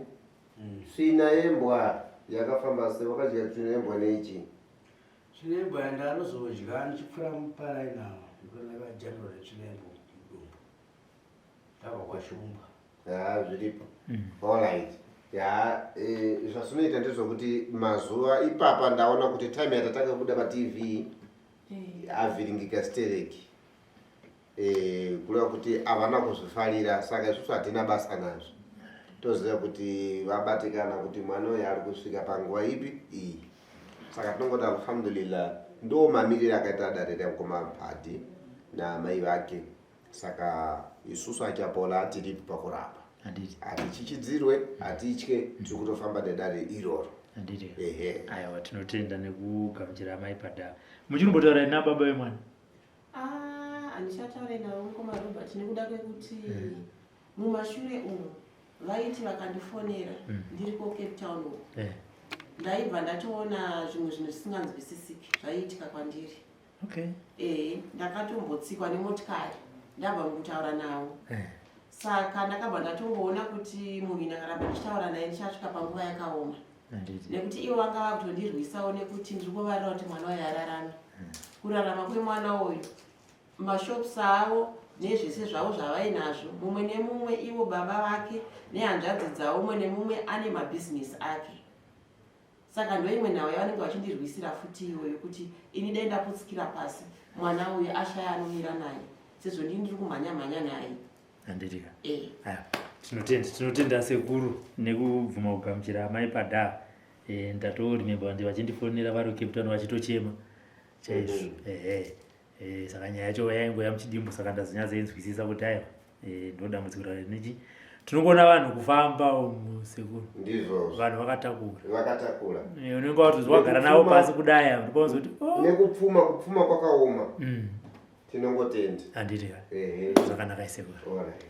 tsvina yembwa yakafamba sei wakadya tsvina yembwa neichi tsvina yembwa ndanozodya ndichipfuura muparaina ndikonakajandwa netsvina yembwa mudumbu ndabva kwashumba zviripo alright zvazvinoita ndezvokuti mazuva ipapa ndaona kuti time yatatakabuda patv avhiringika stereki kureva kuti havana kuzvifarira saka isusu hatina basa nazvo toziva kuti vabatikana kuti mwana uyu ari kusvika panguva ipi iyi saka tinongoti alhamdulillah ndo mamiriro akaita darere mkomapadi namai vake saka isusu achapola tiripi pakurapa hatichichidzirwe hatitye tiri kutofamba nedare iroro aiwa tinotenda nekugamuchira amai padha muchinombotaura nababa vemwana handichataure navo mukoma Robert nekuda kwekuti mumashure umo vaiti vakandifonera ndiriko Cape Town ndaibva ndatoona zvimwe zvinhu zvisinganzwisisiki zvaiitika kwandiri ndakatombotsikwa nemotikari ndabva mukutaura navo saka ndakabva ndatongoona kuti munhu ndakaramba ndichitaura naye ndichasvika panguva yakaoma nekuti ivo vanga vakutondirwisawo nekuti ndiri kuvarira kuti mwana uyu ararame kurarama kwemwana uyu mashops avo nezvese zvavo zvavainazvo mumwe nemumwe ivo baba vake nehanzvadzi dzavo umwe nemumwe ane mabhizinesi ake saka ndo imwe nhau yavanenge vachindirwisira futi iyoyo kuti ini dai ndaputsikira pasi mwana uyu ashaya anomira naye sezvo ndiri kumhanya naye handitika tinotenda sekuru nekubvuma kugamuchira amai padha ndatorimemba ndi vachindifonera vari Cape Town vachitochema chaizvo saka nyaya yacho yaingoya muchidimbu saka ndazonyatsoinzwisisa kuti aiwa ndodambudziko nechi tinongoona vanhu kufamba musekuru ndizvo vanhu vakatakura unenge watozwa wagara navo pasi kudaya ndipauzoti nekupfuma kwakaoma tinongotenda handitika zvakanaka isekuru alright